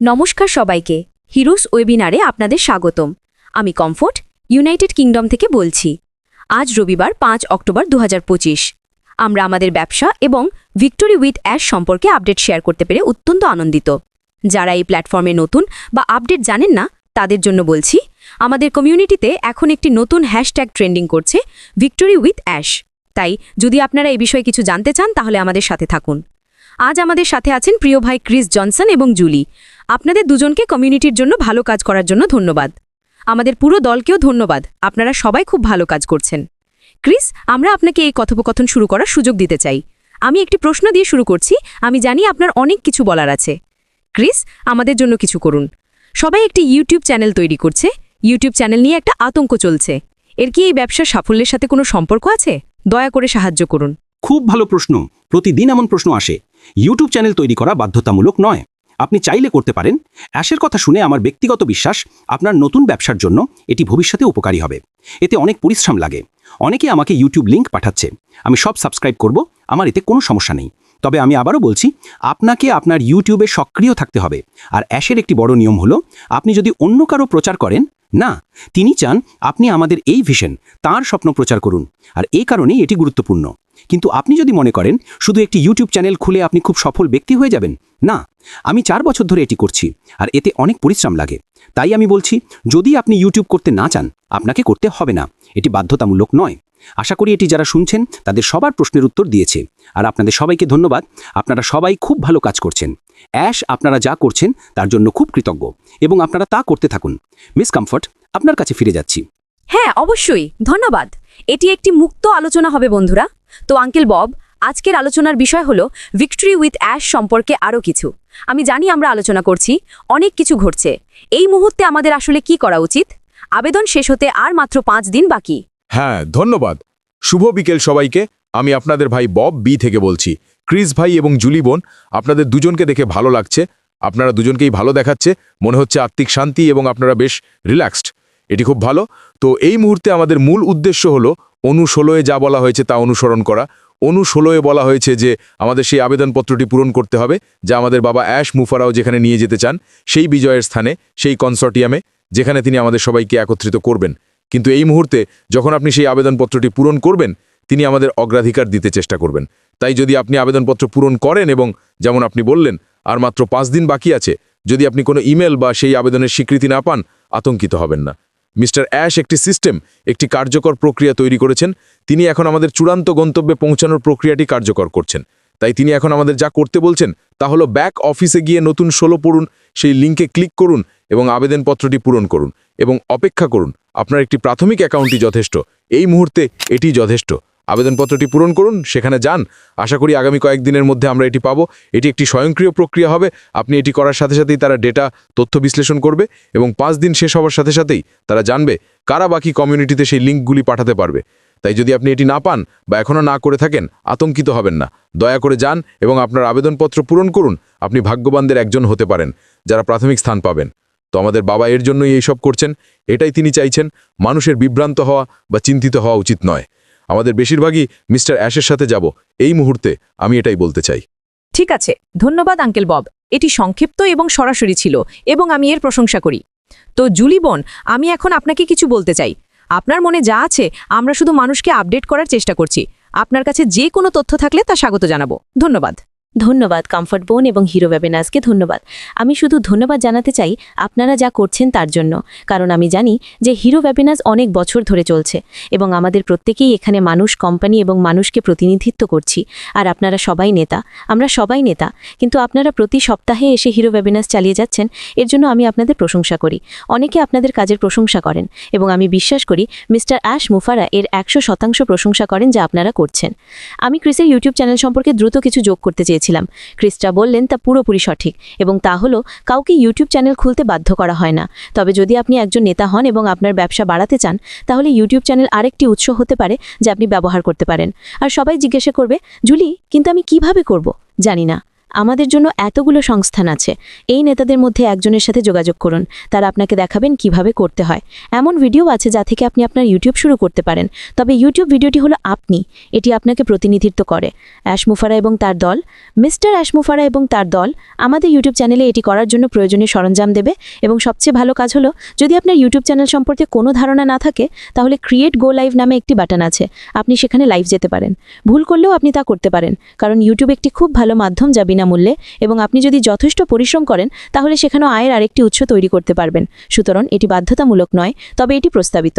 নমস্কার সবাইকে হিরোস ওয়েবিনারে আপনাদের স্বাগতম। আমি কমফোর্ট ইউনাইটেড কিংডম থেকে বলছি। আজ রবিবার 5 অক্টোবর 2025। আমরা আমাদের ব্যবসা এবং ভিক্টোরি উইথ অ্যাশ সম্পর্কে আপডেট শেয়ার করতে পেরে অত্যন্ত আনন্দিত। যারা এই প্ল্যাটফর্মে নতুন বা আপডেট জানেন না তাদের জন্য বলছি, আমাদের কমিউনিটিতে এখন একটি নতুন হ্যাশট্যাগ ট্রেন্ডিং করছে, ভিক্টোরি উইথ অ্যাশ। তাই যদি আপনারা এই বিষয়ে কিছু জানতে চান তাহলে আমাদের সাথে থাকুন। আজ আমাদের সাথে আছেন প্রিয় ভাই ক্রিস জনসন এবং জুলি। আপনাদের দুজনকে কমিউনিটির জন্য ভালো কাজ করার জন্য ধন্যবাদ। আমাদের পুরো দলকেও ধন্যবাদ, আপনারা সবাই খুব ভালো কাজ করছেন। ক্রিস, আমরা আপনাকে এই কথোপকথন শুরু করার সুযোগ দিতে চাই। আমি একটি প্রশ্ন দিয়ে শুরু করছি। আমি জানি আপনার অনেক কিছু বলার আছে। ক্রিস, আমাদের জন্য কিছু করুন। সবাই একটি ইউটিউব চ্যানেল তৈরি করছে। ইউটিউব চ্যানেল নিয়ে একটা আতঙ্ক চলছে। এর কি এই ব্যবসার সাফল্যের সাথে কোনো সম্পর্ক আছে? দয়া করে সাহায্য করুন। খুব ভালো প্রশ্ন। প্রতিদিন এমন প্রশ্ন আসে। ইউটিউব চ্যানেল তৈরি করা বাধ্যতামূলক নয়, আপনি চাইলে করতে পারেন। অ্যাশের কথা শুনে আমার ব্যক্তিগত বিশ্বাস, আপনার নতুন ব্যবসার জন্য এটি ভবিষ্যতে উপকারী হবে। এতে অনেক পরিশ্রম লাগে। অনেকে আমাকে ইউটিউব লিংক পাঠাচ্ছে, আমি সব সাবস্ক্রাইব করব, আমার এতে কোনো সমস্যা নেই। তবে আমি আবারও বলছি, আপনাকে আপনার ইউটিউবে সক্রিয় থাকতে হবে। আর অ্যাশের একটি বড় নিয়ম হলো, আপনি যদি অন্য কারো প্রচার করেন না, তিনি চান আপনি আমাদের এই ভিশন, তার স্বপ্ন প্রচার করুন। আর এই কারণেই এটি গুরুত্বপূর্ণ। কিন্তু আপনি যদি মনে করেন শুধু একটি ইউটিউব চ্যানেল খুলে আপনি খুব সফল ব্যক্তি হয়ে যাবেন, না। আমি 4 বছর ধরে এটি করছি, আর এতে অনেক পরিশ্রম লাগে। তাই আমি বলছি, যদি আপনি ইউটিউব করতে না চান, আপনাকে করতে হবে না। এটি বাধ্যতামূলক নয়। আশা করি এটি যারা শুনছেন তাদের সবার প্রশ্নের উত্তর দিয়েছে। আর আপনাদের সবাইকে ধন্যবাদ। আপনারা সবাই খুব ভালো কাজ করছেন। অ্যাশ আপনারা যা করছেন তার জন্য খুব কৃতজ্ঞ, এবং আপনারা তা করতে থাকুন। মিস কমফোর্ট, আপনার কাছে ফিরে যাচ্ছি। হ্যাঁ, অবশ্যই, ধন্যবাদ। এটি একটি মুক্ত আলোচনা হবে বন্ধুরা। তো আঙ্কেল বব, আজকের আলোচনার বিষয় হলো ভিক্টোরি উইথ অ্যাশ সম্পর্কে আরও কিছু। আমি জানি আমরা আলোচনা করছি, অনেক কিছু ঘটছে। এই মুহূর্তে আমাদের আসলে কি করা উচিত? আবেদন শেষ হতে আর মাত্র 5 দিন বাকি। হ্যাঁ, ধন্যবাদ। শুভ বিকেল সবাইকে। আমি আপনাদের ভাই বব বি থেকে বলছি। ক্রিস ভাই এবং জুলি বোন, আপনাদের দুজনকে দেখে ভালো লাগছে। আপনারা দুজনকেই ভালো দেখাচ্ছে, মনে হচ্ছে আত্মিক শান্তি এবং আপনারা বেশ রিল্যাক্সড। এটি খুব ভালো। তো এই মুহূর্তে আমাদের মূল উদ্দেশ্য হলো অনু 16-এ যা বলা হয়েছে তা অনুসরণ করা। অনু 16-এ বলা হয়েছে যে আমাদের সেই আবেদনপত্রটি পূরণ করতে হবে, যা আমাদের বাবা অ্যাশ মুফারাও যেখানে নিয়ে যেতে চান, সেই বিজয়ের স্থানে, সেই কনসর্টিয়ামে, যেখানে তিনি আমাদের সবাইকে একত্রিত করবেন। কিন্তু এই মুহূর্তে যখন আপনি সেই আবেদনপত্রটি পূরণ করবেন, তিনি আমাদের অগ্রাধিকার দিতে চেষ্টা করবেন। তাই যদি আপনি আবেদনপত্র পূরণ করেন এবং যেমন আপনি বললেন আর মাত্র 5 দিন বাকি আছে, যদি আপনি কোনো ইমেল বা সেই আবেদনের স্বীকৃতি না পান, আতঙ্কিত হবেন না। মিস্টার অ্যাশ একটি সিস্টেম, একটি কার্যকর প্রক্রিয়া তৈরি করেছেন। তিনি এখন আমাদের চূড়ান্ত গন্তব্যে পৌঁছানোর প্রক্রিয়াটি কার্যকর করছেন। তাই তিনি এখন আমাদের যা করতে বলছেন তা হলো ব্যাক অফিসে গিয়ে নতুন 16 পড়ুন, সেই লিঙ্কে ক্লিক করুন এবং আবেদনপত্রটি পূরণ করুন এবং অপেক্ষা করুন। আপনার একটি প্রাথমিক অ্যাকাউন্টই যথেষ্ট। এই মুহূর্তে এটি যথেষ্ট। আবেদনপত্রটি পূরণ করুন, সেখানে যান। আশা করি আগামী কয়েকদিনের মধ্যে আমরা এটি পাবো। এটি একটি স্বয়ংক্রিয় প্রক্রিয়া হবে। আপনি এটি করার সাথে সাথেই তারা ডেটা তথ্য বিশ্লেষণ করবে এবং 5 দিন শেষ হওয়ার সাথে সাথেই তারা জানবে কারা বাকি কমিউনিটিতে সেই লিঙ্কগুলি পাঠাতে পারবে। তাই যদি আপনি এটি না পান বা এখনও না করে থাকেন, আতঙ্কিত হবেন না। দয়া করে যান এবং আপনার আবেদনপত্র পূরণ করুন। আপনি ভাগ্যবানদের একজন হতে পারেন যারা প্রাথমিক স্থান পাবেন। তো আমাদের বাবা এর জন্যই এইসব করছেন। এটাই তিনি চাইছেন। মানুষের বিভ্রান্ত হওয়া বা চিন্তিত হওয়া উচিত নয়। আমাদের বেশিরভাগই মিস্টার অ্যাশের সাথে যাব এই মুহূর্তে, আমি এটাই বলতে চাই। ঠিক আছে, ধন্যবাদ আঙ্কেল বব। এটি সংক্ষিপ্ত এবং সরাসরি ছিল এবং আমি এর প্রশংসা করি। তো জুলি বোন, আমি এখন আপনাকে কিছু বলতে চাই। আপনার মনে যা আছে, আমরা শুধু মানুষকে আপডেট করার চেষ্টা করছি। আপনার কাছে যে কোনো তথ্য থাকলে তা স্বাগত জানাবো। ধন্যবাদ। ধন্যবাদ কমফোর্ট বোন এবং হিরো ওয়েবিনার্সকে ধন্যবাদ। আমি শুধু ধন্যবাদ জানাতে চাই আপনারা যা করছেন তার জন্য, কারণ আমি জানি যে হিরো ওয়েবিনার্স অনেক বছর ধরে চলছে এবং আমাদের প্রত্যেকেই এখানে মানুষ, কোম্পানি এবং মানুষকে প্রতিনিধিত্ব করছি। আর আপনারা সবাই নেতা, আমরা সবাই নেতা, কিন্তু আপনারা প্রতি সপ্তাহে এসে হিরো ওয়েবিনার্স চালিয়ে যাচ্ছেন। এর জন্য আমি আপনাদের প্রশংসা করি। অনেকে আপনাদের কাজের প্রশংসা করেন এবং আমি বিশ্বাস করি মিস্টার অ্যাশ মুফারা এর 100% প্রশংসা করেন যা আপনারা করছেন। আমি ক্রিসের ইউটিউব চ্যানেল সম্পর্কে দ্রুত কিছু যোগ করতে চেয়েছিলাম। ক্রিস্টা বললেন তা পুরোপুরি সঠিক, এবং তা হলো কাউকে ইউটিউব চ্যানেল খুলতে বাধ্য করা হয় না। তবে যদি আপনি একজন নেতা হন এবং আপনার ব্যবসা বাড়াতে চান, তাহলে ইউটিউব চ্যানেল আরেকটি উৎস হতে পারে যা আপনি ব্যবহার করতে পারেন। আর সবাই জিজ্ঞাসা করবে, জুলি, কিন্তু আমি কিভাবে করব? জানি না। আমাদের জন্য এতগুলো সংস্থান আছে। এই নেতাদের মধ্যে একজনের সাথে যোগাযোগ করুন, তারা আপনাকে দেখাবেন কিভাবে করতে হয়। এমন ভিডিও আছে যা থেকে আপনি আপনার ইউটিউব শুরু করতে পারেন, তবে ইউটিউব ভিডিওটি হলো আপনি, এটি আপনাকে প্রতিনিধিত্ব করে। অ্যাশ মুফারা এবং তার দল, মিস্টার অ্যাশ মুফারা এবং তার দল আমাদের ইউটিউব চ্যানেলে এটি করার জন্য প্রয়োজনীয় সরঞ্জাম দেবে। এবং সবচেয়ে ভালো কাজ হলো, যদি আপনার ইউটিউব চ্যানেল সম্পর্কে কোনো ধারণা না থাকে, তাহলে ক্রিয়েট গো লাইভ নামে একটি বাটন আছে, আপনি সেখানে লাইভ যেতে পারেন। ভুল করলেও আপনি তা করতে পারেন, কারণ ইউটিউব একটি খুব ভালো মাধ্যম যা বিনামূল্যে, এবং আপনি যদি যথেষ্ট পরিশ্রম করেন তাহলে সেখানেও আয়ের আরেকটি উৎস তৈরি করতে পারবেন। সুতরাং এটি বাধ্যতামূলক নয়, তবে এটি প্রস্তাবিত।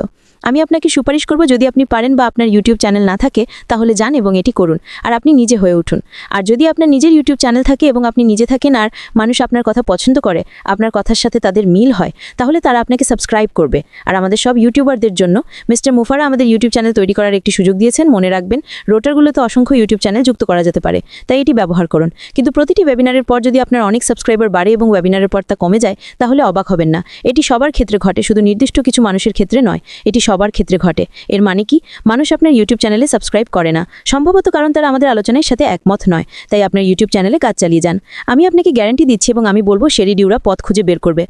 আমি আপনাকে সুপারিশ করব, যদি আপনি পারেন বা আপনার ইউটিউব চ্যানেল না থাকে, তাহলে যান এবং এটি করুন, আর আপনি নিজে হয়ে উঠুন। আর যদি আপনার নিজের ইউটিউব চ্যানেল থাকে এবং আপনি নিজে থাকেন আর মানুষ আপনার কথা পছন্দ করে, আপনার কথার সাথে তাদের মিল হয়, তাহলে তারা আপনাকে সাবস্ক্রাইব করবে। আর আমাদের সব ইউটিউবারদের জন্য মিস্টার মুফারা আমাদের ইউটিউব চ্যানেল তৈরি করার একটি সুযোগ দিয়েছেন। মনে রাখবেন, রোটারগুলোতে অসংখ্য ইউটিউব চ্যানেল যুক্ত করা যেতে পারে, তাই এটি ব্যবহার করুন। কিন্তু প্রতিটি ওয়েবিনারের পর যদি আপনার অনেক সাবস্ক্রাইবার বাড়ে এবং ওয়েবিনারের পর তা কমে যায়, তাহলে অবাক হবেন না। এটি সবার ক্ষেত্রে ঘটে, শুধু নির্দিষ্ট কিছু মানুষের ক্ষেত্রে নয়, এটি সবার ক্ষেত্রে ঘটে। এর মানে কি, মানুষ আপনার ইউটিউব চ্যানেলে সাবস্ক্রাইব করে না, সম্ভবত কারণ তারা আমাদের আলোচনার সাথে একমত নয়। তাই আপনার ইউটিউব চ্যানেলে কাজ চালিয়ে যান। আমি আপনাকে গ্যারান্টি দিচ্ছি এবং আমি বলবো শেরি ডিউরা পথ খুঁজে বের করবে।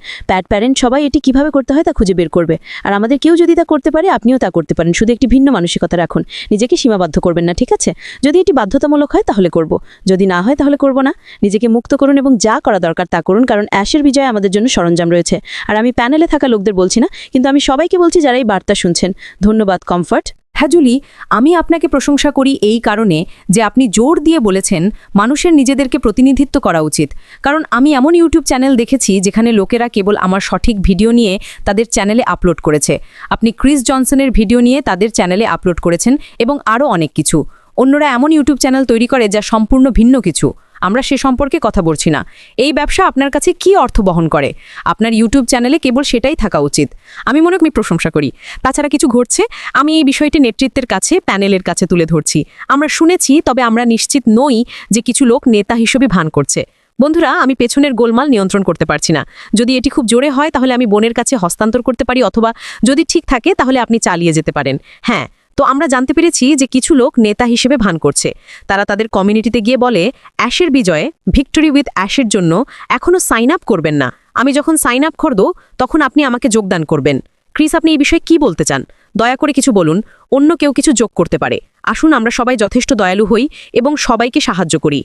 প্যারেন্ট সবাই এটি কিভাবে করতে হয় তা খুঁজে বের করবে। আর আমাদের কেউ যদি তা করতে পারে, আপনিও তা করতে পারেন। শুধু একটি ভিন্ন মানসিকতা রাখুন, নিজেকে সীমাবদ্ধ করবেন না, ঠিক আছে? যদি এটি বাধ্যতামূলক হয় তাহলে করব, যদি না হয় তাহলে করব না। নিজেকে মুক্ত করুন এবং যা করা দরকার তা করুন, কারণ অ্যাশের বিজয়ে আমাদের জন্য সরঞ্জাম রয়েছে। আর আমি প্যানেলে থাকা লোকদের বলছি না, কিন্তু আমি সবাইকে বলছি যারা এই বার্তা শুনছেন। ধন্যবাদ কমফর্ট। হ্যাঁ জুলি, আমি আপনাকে প্রশংসা করি এই কারণে যে আপনি জোর দিয়ে বলেছেন মানুষের নিজেদেরকে প্রতিনিধিত্ব করা উচিত। কারণ আমি এমন ইউটিউব চ্যানেল দেখেছি যেখানে লোকেরা কেবল আমার সঠিক ভিডিও নিয়ে তাদের চ্যানেলে আপলোড করেছে। আপনি ক্রিস জনসনের ভিডিও নিয়ে তাদের চ্যানেলে আপলোড করেছেন এবং আরও অনেক কিছু। অন্যরা এমন ইউটিউব চ্যানেল তৈরি করে যা সম্পূর্ণ ভিন্ন কিছু। আমরা সে সম্পর্কে কথা বলছি না। এই ব্যবসা আপনার কাছে কি অর্থ বহন করে, আপনার ইউটিউব চ্যানেলে কেবল সেটাই থাকা উচিত। আমি প্রশংসা করি। তাছাড়া কিছু ঘটছে, আমি এই বিষয়টি নেতৃত্বের কাছে, প্যানেলের কাছে তুলে ধরছি। আমরা শুনেছি, তবে আমরা নিশ্চিত নই যে কিছু লোক নেতা হিসেবে ভান করছে। বন্ধুরা, আমি পেছনের গোলমাল নিয়ন্ত্রণ করতে পারছি না। যদি এটি খুব জোরে হয় তাহলে আমি বোনের কাছে হস্তান্তর করতে পারি, অথবা যদি ঠিক থাকে তাহলে আপনি চালিয়ে যেতে পারেন। হ্যাঁ, তো আমরা জানতে পেরেছি যে কিছু লোক নেতা হিসেবে ভান করছে। তারা তাদের কমিউনিটিতে গিয়ে বলে, অ্যাশের বিজয়ে, ভিক্টরি উইথ অ্যাশের জন্য এখনও সাইন আপ করবেন না। আমি যখন সাইন আপ করব তখন আপনি আমাকে যোগদান করবেন। ক্রিস, আপনি এই বিষয়ে কি বলতে চান? দয়া করে কিছু বলুন, অন্য কেউ কিছু যোগ করতে পারে। আসুন আমরা সবাই যথেষ্ট দয়ালু হই এবং সবাইকে সাহায্য করি।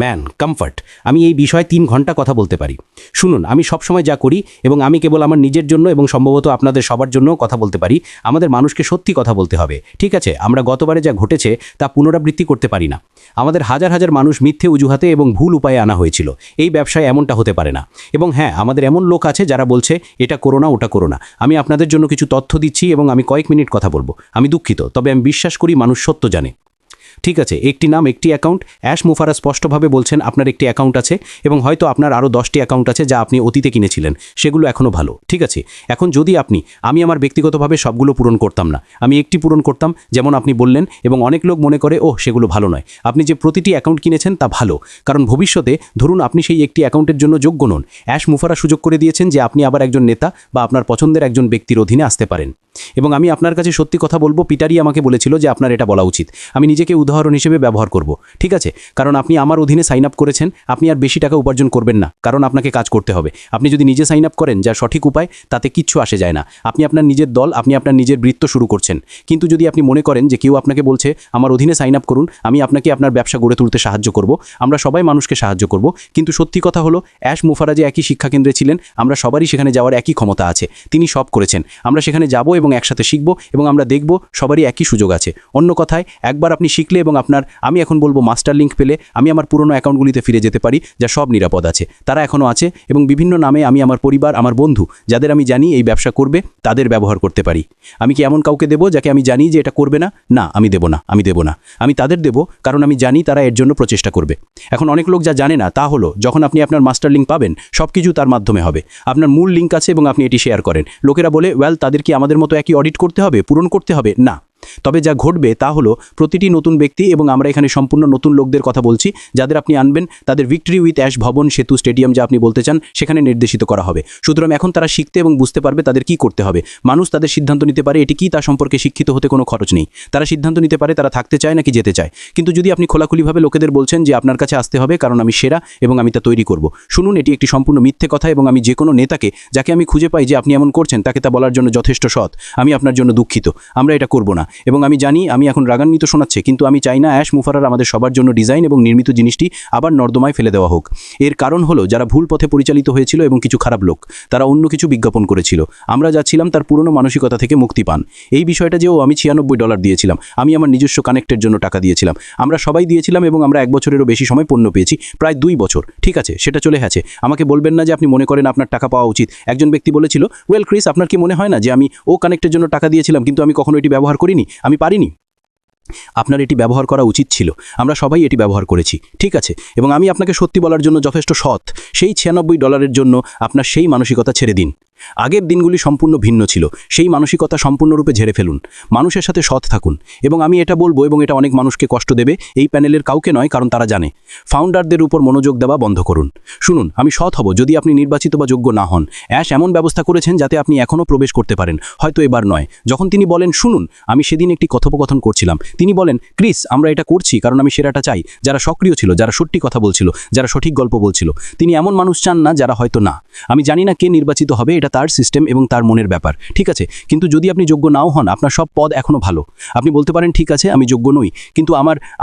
ম্যান কমফর্ট, আমি এই বিষয়ে 3 ঘন্টা কথা বলতে পারি। শুনুন, আমি সবসময় যা করি এবং আমি কেবল আমার নিজের জন্য এবং সম্ভবত আপনাদের সবার জন্য কথা বলতে পারি। আমাদের মানুষকে সত্যি কথা বলতে হবে, ঠিক আছে? আমরা গতবারে যা ঘটেছে তা পুনরাবৃত্তি করতে পারি না। আমাদের হাজার হাজার মানুষ মিথ্যে অজুহাতে এবং ভুল উপায়ে আনা হয়েছিল। এই ব্যবসায় এমনটা হতে পারে না। এবং হ্যাঁ, আমাদের এমন লোক আছে যারা বলছে এটা করো না, ওটা করো না। আমি আপনাদের জন্য কিছু তথ্য দিচ্ছি এবং আমি কয়েক মিনিট কথা বলবো। আমি দুঃখিত, তবে আমি বিশ্বাস করি মানুষ সত্য জানে। ঠিক আছে, একটি নাম, একটি অ্যাকাউন্ট। অ্যাশ মুফারা স্পষ্টভাবে বলছেন আপনার একটি অ্যাকাউন্ট আছে এবং হয়তো আপনার আরও 10টি অ্যাকাউন্ট আছে যা আপনি অতীতে কিনেছিলেন। সেগুলো এখনও ভালো, ঠিক আছে? এখন যদি আমি আমার ব্যক্তিগতভাবে সবগুলো পূরণ করতাম না, আমি একটি পূরণ করতাম যেমন আপনি বললেন, এবং অনেক লোক মনে করে ওহ সেগুলো ভালো নয়। আপনি যে প্রতিটি অ্যাকাউন্ট কিনেছেন তা ভালো, কারণ ভবিষ্যতে ধরুন আপনি সেই একটি অ্যাকাউন্টের জন্য যোগ্য নন। অ্যাশ মুফারা সুযোগ করে দিয়েছেন যে আপনি আবার একজন নেতা বা আপনার পছন্দের একজন ব্যক্তির অধীনে আসতে পারেন। এবং আমি আপনার কাছে সত্যি কথা বলবো, পিটারই আমাকে বলেছিল যে আপনার এটা বলা উচিত। আমি নিজেকে উদাহরণ হিসেবে ব্যবহার করব, ঠিক আছে? কারণ আপনি আমার অধীনে সাইন আপ করেছেন, আপনি আর বেশি টাকা উপার্জন করবেন না, কারণ আপনাকে কাজ করতে হবে। আপনি যদি নিজে সাইন আপ করেন, যা সঠিক উপায়, তাতে কিচ্ছু আসে যায় না। আপনি আপনার নিজের দল, আপনি আপনার নিজের বৃত্ত শুরু করছেন। কিন্তু যদি আপনি মনে করেন যে কেউ আপনাকে বলছে আমার অধীনে সাইন আপ করুন, আমি আপনাকে আপনার ব্যবসা গড়ে তুলতে সাহায্য করব, আমরা সবাই মানুষকে সাহায্য করব, কিন্তু সত্যি কথা হলো অ্যাশ মুফারা যে একই শিক্ষাকেন্দ্রে ছিলেন, আমরা সবারই সেখানে যাওয়ার একই ক্ষমতা আছে। তিনি সব করেছেন। আমরা সেখানে যাব এবং একসাথে শিখব এবং আমরা দেখব সবারই একই সুযোগ আছে। অন্য কথায়, একবার আপনি শিখলে এবং আমি এখন বলবো মাস্টার লিঙ্ক পেলে, আমি আমার পুরনো অ্যাকাউন্টগুলিতে ফিরে যেতে পারি যা সব নিরাপদ আছে। তারা এখনও আছে এবং বিভিন্ন নামে আমি আমার পরিবার, আমার বন্ধু, যাদের আমি জানি এই ব্যবসা করবে, তাদের ব্যবহার করতে পারি। আমি কি এমন কাউকে দেব যাকে আমি জানি যে এটা করবে না? না, আমি দেব না, আমি দেব না। আমি তাদের দেব কারণ আমি জানি তারা এর জন্য প্রচেষ্টা করবে। এখন অনেক লোক যা জানে না তা হলো, যখন আপনি আপনার মাস্টার লিঙ্ক পাবেন, সব কিছু তার মাধ্যমে হবে। আপনার মূল লিঙ্ক আছে এবং আপনি এটি শেয়ার করেন। লোকেরা বলে, ওয়েল, তাদের কি আমাদের মতো একই অডিট করতে হবে, পূরণ করতে হবে? না, তবে যা ঘটবে তা হলো প্রতিটি নতুন ব্যক্তি, এবং আমরা এখানে সম্পূর্ণ নতুন লোকদের কথা বলছি যাদের আপনি আনবেন, তাদের ভিক্টরি উইথ অ্যাশ ভবন, সেতু, স্টেডিয়াম যা আপনি বলতে চান সেখানে নির্দেশিত করা হবে। সুতরাং এখন তারা শিখতে এবং বুঝতে পারবে তাদের কি করতে হবে। মানুষ তাদের সিদ্ধান্ত নিতে পারে এটি কি তা সম্পর্কে শিক্ষিত হতে কোনো খরচ নেই। তারা সিদ্ধান্ত নিতে পারে তারা থাকতে চায় নাকি যেতে চায়। কিন্তু যদি আপনি খোলাখুলিভাবে লোকেদের বলছেন যে আপনার কাছে আসতে হবে কারণ আমি সেরা এবং আমি তা তৈরি করব, শুনুন, এটি একটি সম্পূর্ণ মিথ্যে কথা এবং আমি যে কোনো নেতাকে যাকে আমি খুঁজে পাই যে আপনি এমন করছেন তাকে তা বলার জন্য যথেষ্ট সৎ। আমি আপনার জন্য দুঃখিত, আমরা এটা করব না। এবং আমি জানি আমি এখন রাগান্বিত শোনাচ্ছে, কিন্তু আমি চাই না অ্যাশ মুফারার আমাদের সবার জন্য ডিজাইন এবং নির্মিত জিনিসটি আবার নর্দমায় ফেলে দেওয়া হোক। এর কারণ হলো যারা ভুল পথে পরিচালিত হয়েছিল এবং কিছু খারাপ লোক তারা অন্য কিছু বিজ্ঞাপন করেছিল। আমরা যাচ্ছিলাম তার পুরনো মানসিকতা থেকে মুক্তি পান। এই বিষয়টা যেও আমি $96 দিয়েছিলাম, আমি আমার নিজস্ব কানেক্টের জন্য টাকা দিয়েছিলাম, আমরা সবাই দিয়েছিলাম এবং আমরা 1 বছরেরও বেশি সময় পণ্য পেয়েছি, প্রায় 2 বছর। ঠিক আছে, সেটা চলে গেছে। আমাকে বলবেন না যে আপনি মনে করেন আপনার টাকা পাওয়া উচিত। একজন ব্যক্তি বলেছিল, ওয়েল ক্রিস, আপনার কি মনে হয় না যে আমি কানেক্টের জন্য টাকা দিয়েছিলাম কিন্তু আমি কখনো এটি ব্যবহার করিনি, আমি পারিনি? আপনার এটি ব্যবহার করা উচিত ছিল, আমরা সবাই এটি ব্যবহার করেছি, ঠিক আছে। এবং আমি আপনাকে সত্যি বলার জন্য যথেষ্ট সৎ। সেই $96 জন্য আপনার সেই মানসিকতা ছেড়ে দিন। আগের দিনগুলি সম্পূর্ণ ভিন্ন ছিল, সেই মানসিকতা সম্পূর্ণরূপে ঝেড়ে ফেলুন। মানুষের সাথে সৎ থাকুন। এবং আমি এটা বলবো, এবং এটা অনেক মানুষকে কষ্ট দেবে, এই প্যানেলের কাউকে নয়, কারণ তারা জানে। ফাউন্ডারদের উপর মনোযোগ দেওয়া বন্ধ করুন। শুনুন, আমি সৎ হব যদি আপনি নির্বাচিত বা যোগ্য না হন। অ্যাশ এমন ব্যবস্থা করেছেন যাতে আপনি এখনও প্রবেশ করতে পারেন, হয়তো এবার নয়। যখন তিনি বলেন শুনুন, আমি সেদিন একটি কথোপকথন করছিলাম, তিনি বলেন ক্রিস, আমরা এটা করছি কারণ আমি সেরাটা চাই, যারা সক্রিয় ছিল, যারা সত্যি কথা বলছিল, যারা সঠিক গল্প বলছিল। তিনি এমন মানুষ চান না যারা হয়তো না। আমি জানি না কে নির্বাচিত হবে, এটা তার সিস্টেম এবং তার মনের ব্যাপার, ঠিক আছে। কিন্তু যদি আপনি যোগ্য নাও হন, আপনার সব পদ এখনও ভালো। আপনি বলতে পারেন ঠিক আছে আমি যোগ্য নই, কিন্তু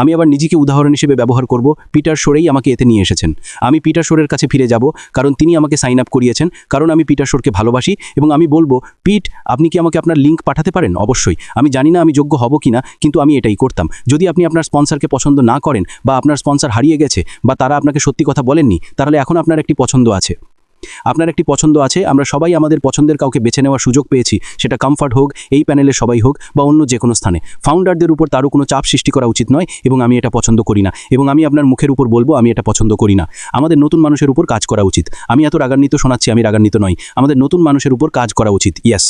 আমি আবার নিজেকে উদাহরণ হিসেবে ব্যবহার করব। পিটার শোরেই আমাকে এতে নিয়ে এসেছেন। আমি পিটার শোরের কাছে ফিরে যাব কারণ তিনি আমাকে সাইন আপ করিয়েছেন, কারণ আমি পিটার শোরকে ভালোবাসি। এবং আমি বলবো, পিট, আপনি কি আমাকে আপনার লিঙ্ক পাঠাতে পারেন? অবশ্যই। আমি জানি না আমি যোগ্য হব কিনা, কিন্তু আমি এটাই করতাম। যদি আপনি আপনার স্পন্সরকে পছন্দ না করেন, বা আপনার স্পন্সর হারিয়ে গেছে, বা তারা আপনাকে সত্যি কথা বলেননি, তাহলে এখন আপনার একটি পছন্দ আছে। আমরা সবাই আমাদের পছন্দের কাউকে বেছে নেওয়ার সুযোগ পেয়েছি, সেটা কমফর্ট হোক, এই প্যানেলে সবাই হোক, বা অন্য যে কোনো স্থানে। ফাউন্ডারদের উপর তারও কোনো চাপ সৃষ্টি করা উচিত নয়, এবং আমি এটা পছন্দ করি না। এবং আমি আপনার মুখের উপর বলবো আমি এটা পছন্দ করি না। আমাদের নতুন মানুষের উপর কাজ করা উচিত। আমি এত রাগান্বিত শোনাচ্ছি, আমি রাগান্বিত নই। আমাদের নতুন মানুষের উপর কাজ করা উচিত। ইয়েস,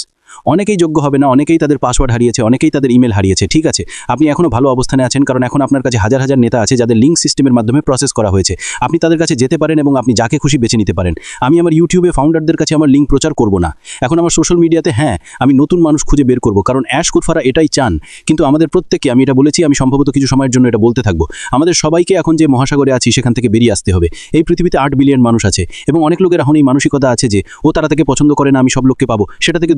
অনেকেই যোগ্য হবে না, অনেকেই তাদের পাসওয়ার্ড হারিয়েছে, অনেকেই তাদের ইমেল হারিয়েছে, ঠিক আছে। আপনি এখনও ভালো অবস্থানে আছেন, কারণ এখন আপনার কাছে হাজার হাজার নেতা আছে যাদের লিঙ্ক সিস্টেমের মাধ্যমে প্রসেস করা হয়েছে। আপনি তাদের কাছে যেতে পারেন এবং আপনি যাকে খুশি বেছে নিতে পারেন। আমি আমার ইউটিউবে ফাউন্ডারদের কাছে আমার লিঙ্ক প্রচার করব না। এখন আমার সোশ্যাল মিডিয়াতে আমি নতুন মানুষ খুঁজে বের করব, কারণ অ্যাশ কুরফারা এটাই চান। কিন্তু আমাদের প্রত্যেককে, আমি এটা বলেছি, আমি সম্ভবত কিছু সময়ের জন্য এটা বলতে থাকবো, আমাদের সবাইকে এখন যে মহাসাগরে আছি সেখান থেকে বেরিয়ে আসতে হবে। এই পৃথিবীতে 8 বিলিয়ন মানুষ আছে, এবং অনেক লোকের এখন এই মানসিকতা আছে যে তারা তাকে পছন্দ করে না, আমি সব লোককে পাবো। সেটা থেকে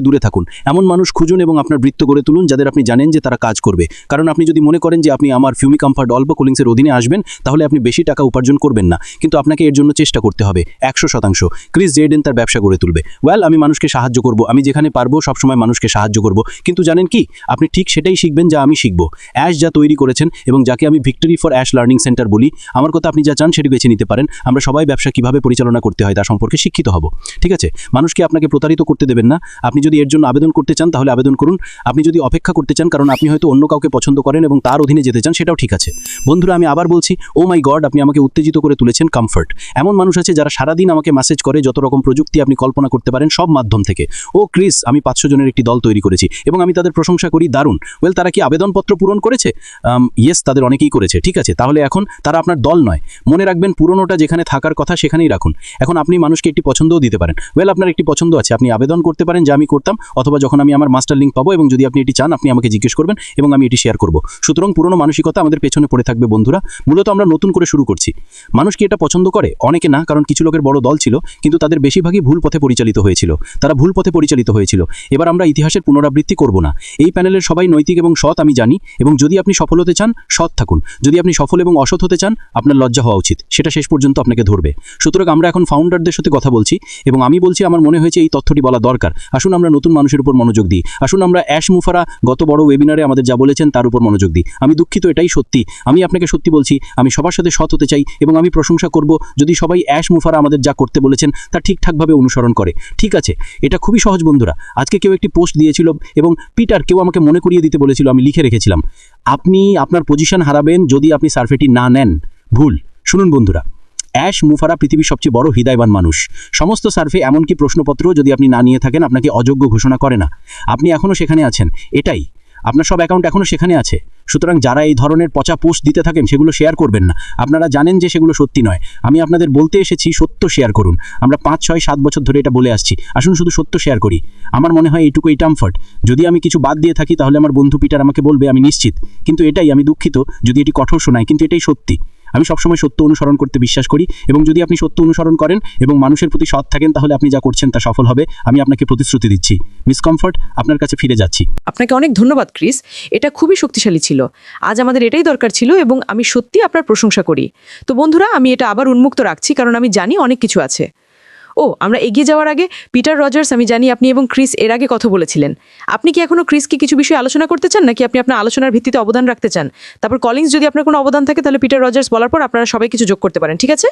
দূরে থাকুন। এমন মানুষ খুঁজুন এবং আপনার বৃত্ত গড়ে তুলুন যাদের আপনি জানেন যে তারা কাজ করবে। কারণ আপনি যদি মনে করেন যে আপনি আমার ফিউমি কমফর্ট অল্প কুলিংসের অধীনে আসবেন, তাহলে আপনি বেশি টাকা উপার্জন করবেন না, কিন্তু আপনাকে এর জন্য চেষ্টা করতে হবে 100%। ক্রিস জেডেন তার ব্যবসা গড়ে তুলবে। আমি মানুষকে সাহায্য করব, আমি যেখানে পারবো সবসময় মানুষকে সাহায্য করব। কিন্তু জানেন কি, আপনি ঠিক সেটাই শিখবেন যা আমি শিখব। অ্যাশ যা তৈরি করেছেন এবং যাকে আমি victory for ash learning centre বলি, আমার কথা আপনি যা চান সেটি বেছে নিতে পারেন। আমরা সবাই ব্যবসা কিভাবে পরিচালনা করতে হয় তা সম্পর্কে শিক্ষিত হব, ঠিক আছে। মানুষকে আপনাকে প্রতারিত করতে দেবেন না। আপনি যদি এর জন্য আবেদন করতে চান তাহলে আবেদন করুন। আপনি যদি অপেক্ষা করতে চান কারণ আপনি হয়তো অন্য কাউকে পছন্দ করেন এবং তার অধীনে যেতে চান, সেটাও ঠিক আছে। বন্ধুরা, আমি আবার বলছি, ও মাই গড, আপনি আমাকে উত্তেজিত করে তুলেছেন। কমফর্ট এমন মানুষ আছে যারা সারাদিন আমাকে মেসেজ করে, যত রকম প্রযুক্তি আপনি কল্পনা করতে পারেন সব মাধ্যম থেকে। ক্রিস, আমি 500 জনের একটি দল তৈরি করেছি এবং আমি তাদের প্রশংসা করি, দারুণ। তারা কি আবেদনপত্র পূরণ করেছে? ইয়েস, তাদের অনেকেই করেছে, ঠিক আছে। তাহলে এখন তারা আপনার দল নয়। মনে রাখবেন, পুরনোটা যেখানে থাকার কথা সেখানেই রাখুন। এখন আপনি মানুষকে একটি পছন্দও দিতে পারেন। আপনার একটি পছন্দ আছে, আপনি আবেদন করতে পারেন, যা আমি করতাম, অথবা যখন আমি আমার মাস্টার লিঙ্ক পাবো, এবং যদি আপনি এটি চান আপনি আমাকে জিজ্ঞেস করবেন এবং আমি এটি শেয়ার করব। সুতরাং পুরনো মানসিকতা আমাদের পেছনে পড়ে থাকবে বন্ধুরা। মূলত আমরা নতুন করে শুরু করছি। মানুষ কি এটা পছন্দ করে? অনেকে না, কারণ কিছু লোকের বড় দল ছিল, কিন্তু তাদের বেশিরভাগই ভুল পথে পরিচালিত হয়েছিল। এবার আমরা ইতিহাসের পুনরাবৃত্তি করব না। এই প্যানেলের সবাই নৈতিক এবং সৎ, আমি জানি। এবং যদি আপনি সফল হতে চান, সৎ থাকুন। যদি আপনি সফল এবং অসৎ হতে চান, আপনার লজ্জা হওয়া উচিত, সেটা শেষ পর্যন্ত আপনাকে ধরবে। সুতরাং আমরা এখন ফাউন্ডারদের সাথে কথা বলছি, এবং আমি বলছি আমার মনে হয়েছে এই তথ্যটি বলা দরকার। আসুন আমরা নতুন মানুষের উপর মনোযোগ দিই। আসুন আমরা অ্যাশ মুফারা গত বড় ওয়েবিনারে আমাদের যা বলেছেন তার উপর মনোযোগ দিই। আমি দুঃখিত, এটাই সত্যি। আমি আপনাকে সত্যি বলছি, আমি সবার সাথে সৎ হতে চাই, এবং আমি প্রশংসা করব যদি সবাই অ্যাশ মুফারা আমাদের যা করতে বলেছেন তা ঠিকঠাকভাবে অনুসরণ করে, ঠিক আছে। এটা খুবই সহজ বন্ধুরা। আজকে কেউ একটি পোস্ট দিয়েছিল এবং পিটার কেউ আমাকে মনে করিয়ে দিতে বলেছিল, আমি লিখে রেখেছিলাম, আপনি আপনার পজিশন হারাবেন যদি আপনি সার্ভেটি না নেন। ভুল। শুনুন বন্ধুরা, অ্যাশ মুফারা পৃথিবীর সবচেয়ে বড় হৃদয়বান মানুষ। সমস্ত সার্ভে, এমনকি প্রশ্নপত্র যদি আপনি না নিয়ে থাকেন, আপনাকে অযোগ্য ঘোষণা করে না। আপনি এখনও সেখানে আছেন, এটাই। আপনার সব অ্যাকাউন্ট এখনও সেখানে আছে। সুতরাং যারা এই ধরনের পচা পোস্ট দিতে থাকেন সেগুলো শেয়ার করবেন না। আপনারা জানেন যে সেগুলো সত্যি নয়। আমি আপনাদের বলতে এসেছি, সত্য শেয়ার করুন। আমরা 5, 6, 7 বছর ধরে এটা বলে আসছি। আসুন শুধু সত্য শেয়ার করি। আমার মনে হয় এইটুকুই টামফর্ট। যদি আমি কিছু বাদ দিয়ে থাকি তাহলে আমার বন্ধু পিটার আমাকে বলবে, আমি নিশ্চিত। কিন্তু এটাই, আমি দুঃখিত যদি এটি কঠোর শোনায়, কিন্তু এটাই সত্যি। আমি সবসময় সত্য অনুসরণ করতে বিশ্বাস করি, এবং যদি আপনি সত্য অনুসরণ করেন এবং মানুষের প্রতি সৎ থাকেন তাহলে আপনি যা করছেন তা সফল হবে। আমি আপনাকে প্রতিশ্রুতি দিচ্ছি। মিস কমফর্ট, আপনার কাছে ফিরে যাচ্ছি। আপনাকে অনেক ধন্যবাদ ক্রিস, এটা খুবই শক্তিশালী ছিল। আজ আমাদের এটাই দরকার ছিল এবং আমি সত্যি আপনার প্রশংসা করি। তো বন্ধুরা, আমি এটা আবার উন্মুক্ত রাখছি কারণ আমি জানি অনেক কিছু আছে। আমরা এগিয়ে যাওয়ার আগে পিটার রজার্স, আমি জানি আপনি এবং ক্রিস এর আগে কথা বলেছিলেন। আপনি কি এখনো ক্রিসকে কিছু বিষয়ে আলোচনা করতে চান, নাকি আপনি আপনার আলোচনার ভিত্তিতে অবদান রাখতে চান? তারপর কলিংস, যদি আপনার কোনো অবদান থাকে তাহলে পিটার রজার্স বলার পর আপনারা সবাই কিছু যোগ করতে পারেন, ঠিক আছে?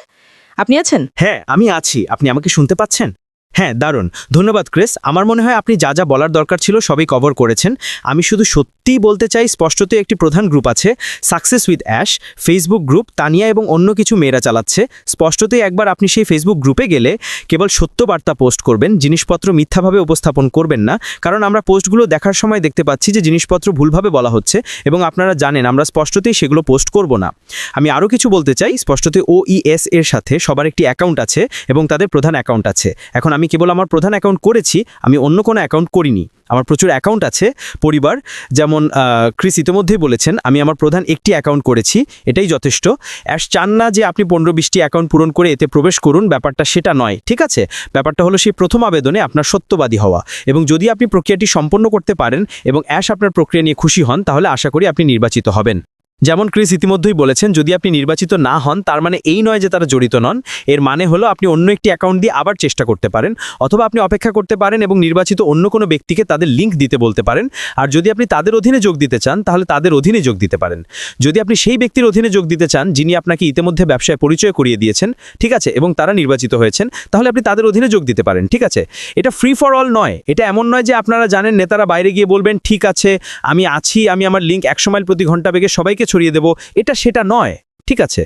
আপনি আছেন? হ্যাঁ, আমি আছি। আপনি আমাকে শুনতে পাচ্ছেন? হ্যাঁ, দারুণ। ধন্যবাদ ক্রিস। আমার মনে হয় আপনি যা যা বলার দরকার ছিল সবই কভার করেছেন। আমি শুধু সত্যিই বলতে চাই, স্পষ্টতই একটি প্রধান গ্রুপ আছে, success with ash Facebook group, Tania এবং অন্য কিছু মেয়েরা চালাচ্ছে। স্পষ্টতই একবার আপনি সেই ফেসবুক গ্রুপে গেলে কেবল সত্য বার্তা পোস্ট করবেন, জিনিসপত্র মিথ্যাভাবে উপস্থাপন করবেন না। কারণ আমরা পোস্টগুলো দেখার সময় দেখতে পাচ্ছি যে জিনিসপত্র ভুলভাবে বলা হচ্ছে, এবং আপনারা জানেন আমরা স্পষ্টতই সেগুলো পোস্ট করব না। আমি আরও কিছু বলতে চাই, স্পষ্টতই OES এর সাথে সবার একটি অ্যাকাউন্ট আছে এবং তাদের প্রধান অ্যাকাউন্ট আছে। এখন আমি কেবল আমার প্রধান অ্যাকাউন্ট করেছি, আমি অন্য কোনো অ্যাকাউন্ট করিনি। আমার প্রচুর অ্যাকাউন্ট আছে পরিবার, যেমন ক্রিস ইতিমধ্যেই বলেছেন আমি আমার প্রধান একটি অ্যাকাউন্ট করেছি, এটাই যথেষ্ট। অ্যাশ চান না যে আপনি 15-20টি অ্যাকাউন্ট পূরণ করে এতে প্রবেশ করুন, ব্যাপারটা সেটা নয়, ঠিক আছে? ব্যাপারটা হলো সেই প্রথম আবেদনে আপনার সত্যবাদী হওয়া, এবং যদি আপনি প্রক্রিয়াটি সম্পন্ন করতে পারেন এবং অ্যাশ আপনার প্রক্রিয়া নিয়ে খুশি হন তাহলে আশা করি আপনি নির্বাচিত হবেন। যেমন ক্রিস ইতিমধ্যেই বলেছেন, যদি আপনি নির্বাচিত না হন তার মানে এই নয় যে তারা জড়িত নন। এর মানে হলো আপনি অন্য একটি অ্যাকাউন্ট দিয়ে আবার চেষ্টা করতে পারেন, অথবা আপনি অপেক্ষা করতে পারেন এবং নির্বাচিত অন্য কোনো ব্যক্তিকে তাদের লিঙ্ক দিতে বলতে পারেন। আর যদি আপনি তাদের অধীনে যোগ দিতে চান তাহলে তাদের অধীনে যোগ দিতে পারেন। যদি আপনি সেই ব্যক্তির অধীনে যোগ দিতে চান যিনি আপনাকে ইতিমধ্যে ব্যবসায় পরিচয় করিয়ে দিয়েছেন, ঠিক আছে, এবং তারা নির্বাচিত হয়েছেন, তাহলে আপনি তাদের অধীনে যোগ দিতে পারেন, ঠিক আছে? এটা ফ্রি ফর অল নয়। এটা এমন নয় যে আপনারা জানেন নেতারা বাইরে গিয়ে বলবেন ঠিক আছে আমি আছি, আমি আমার লিঙ্ক 100 মাইল প্রতি ঘন্টা বেগে সবাইকে ছড়িয়ে দেবো। এটা সেটা নয়, ঠিক আছে?